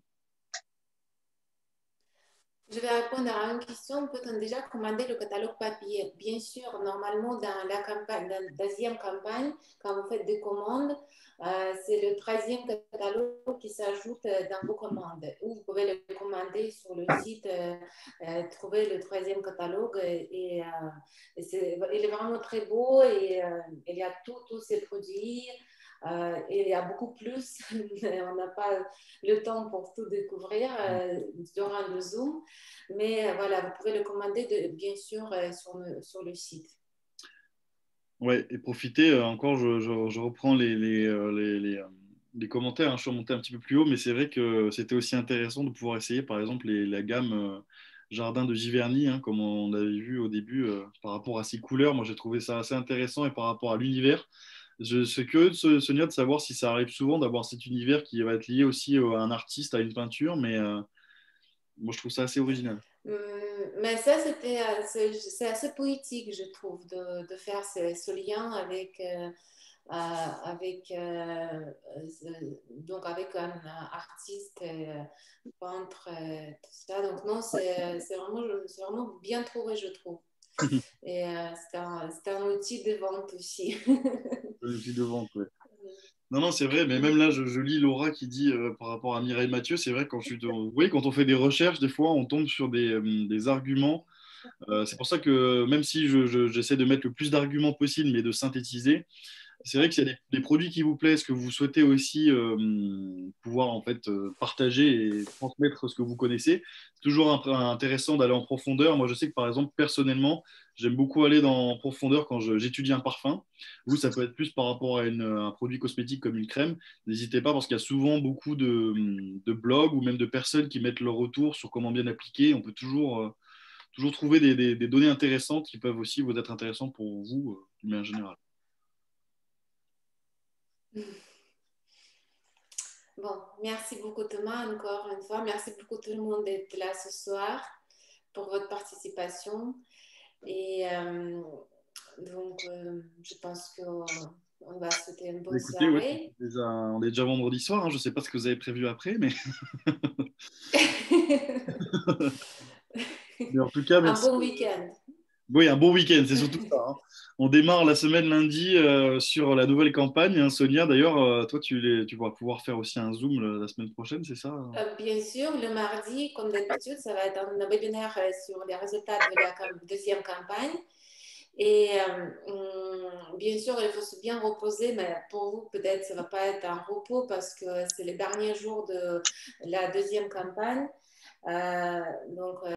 Je vais répondre à une question. Peut-on déjà commander le catalogue papier? Bien sûr, normalement, dans la campagne, dans la deuxième campagne, quand vous faites des commandes, c'est le 13e catalogue qui s'ajoute dans vos commandes. Ou vous pouvez le commander sur le site, trouver le 13e catalogue. Il est vraiment très beau et il y a tous ces produits. Il y a beaucoup plus. On n'a pas le temps pour tout découvrir durant le Zoom. Mais voilà, vous pouvez le commander bien sûr sur le site. Ouais, et profitez, encore, je reprends les commentaires, hein. Je suis remonté un petit peu plus haut, mais c'est vrai que c'était aussi intéressant de pouvoir essayer, par exemple, la gamme Jardin de Giverny, hein, comme on avait vu au début, par rapport à ses couleurs. Moi, j'ai trouvé ça assez intéressant et par rapport à l'univers. Je suis curieux, Sonia, de savoir si ça arrive souvent d'avoir cet univers qui va être lié aussi à un artiste, à une peinture, mais moi, je trouve ça assez original. Mais ça, c'est assez poétique, je trouve, de faire ce lien donc avec un artiste, peintre, tout ça. Donc non, c'est vraiment bien trouvé, je trouve. Et c'est un outil de vente aussi. Le outil de vente, ouais. Non, non, c'est vrai, mais même là, je lis Laura qui dit par rapport à Mireille Mathieu, c'est vrai, vous voyez, quand on fait des recherches, des fois, on tombe sur des arguments. C'est pour ça que même si j'essaie de mettre le plus d'arguments possible, mais de synthétiser, c'est vrai que s'il y a des produits qui vous plaisent, que vous souhaitez aussi pouvoir en fait partager et transmettre ce que vous connaissez, c'est toujours intéressant d'aller en profondeur. Moi, je sais que par exemple, personnellement, j'aime beaucoup aller en profondeur quand j'étudie un parfum. Vous, ça peut être plus par rapport à un produit cosmétique comme une crème. N'hésitez pas parce qu'il y a souvent beaucoup de blogs ou même de personnes qui mettent leur retour sur comment bien appliquer. On peut toujours trouver des données intéressantes qui peuvent aussi vous être intéressantes pour vous, mais en général. Bon, merci beaucoup Thomas, encore une fois. Merci beaucoup tout le monde d'être là ce soir pour votre participation. Et je pense qu'on va souhaiter une bonne Écoutez, ouais, soirée. on est déjà vendredi soir, hein. Je ne sais pas ce que vous avez prévu après, mais, mais en tout cas, Un merci. bon week-end. Oui, un bon week-end, c'est surtout ça, hein. On démarre la semaine lundi sur la nouvelle campagne, hein. Sonia, d'ailleurs, toi, tu vas pouvoir faire aussi un Zoom la semaine prochaine, c'est ça? Bien sûr, le mardi, comme d'habitude, ça va être un webinaire sur les résultats de la deuxième campagne. Et bien sûr, il faut se bien reposer, mais pour vous, peut-être, ça ne va pas être un repos parce que c'est les derniers jours de la deuxième campagne. Donc,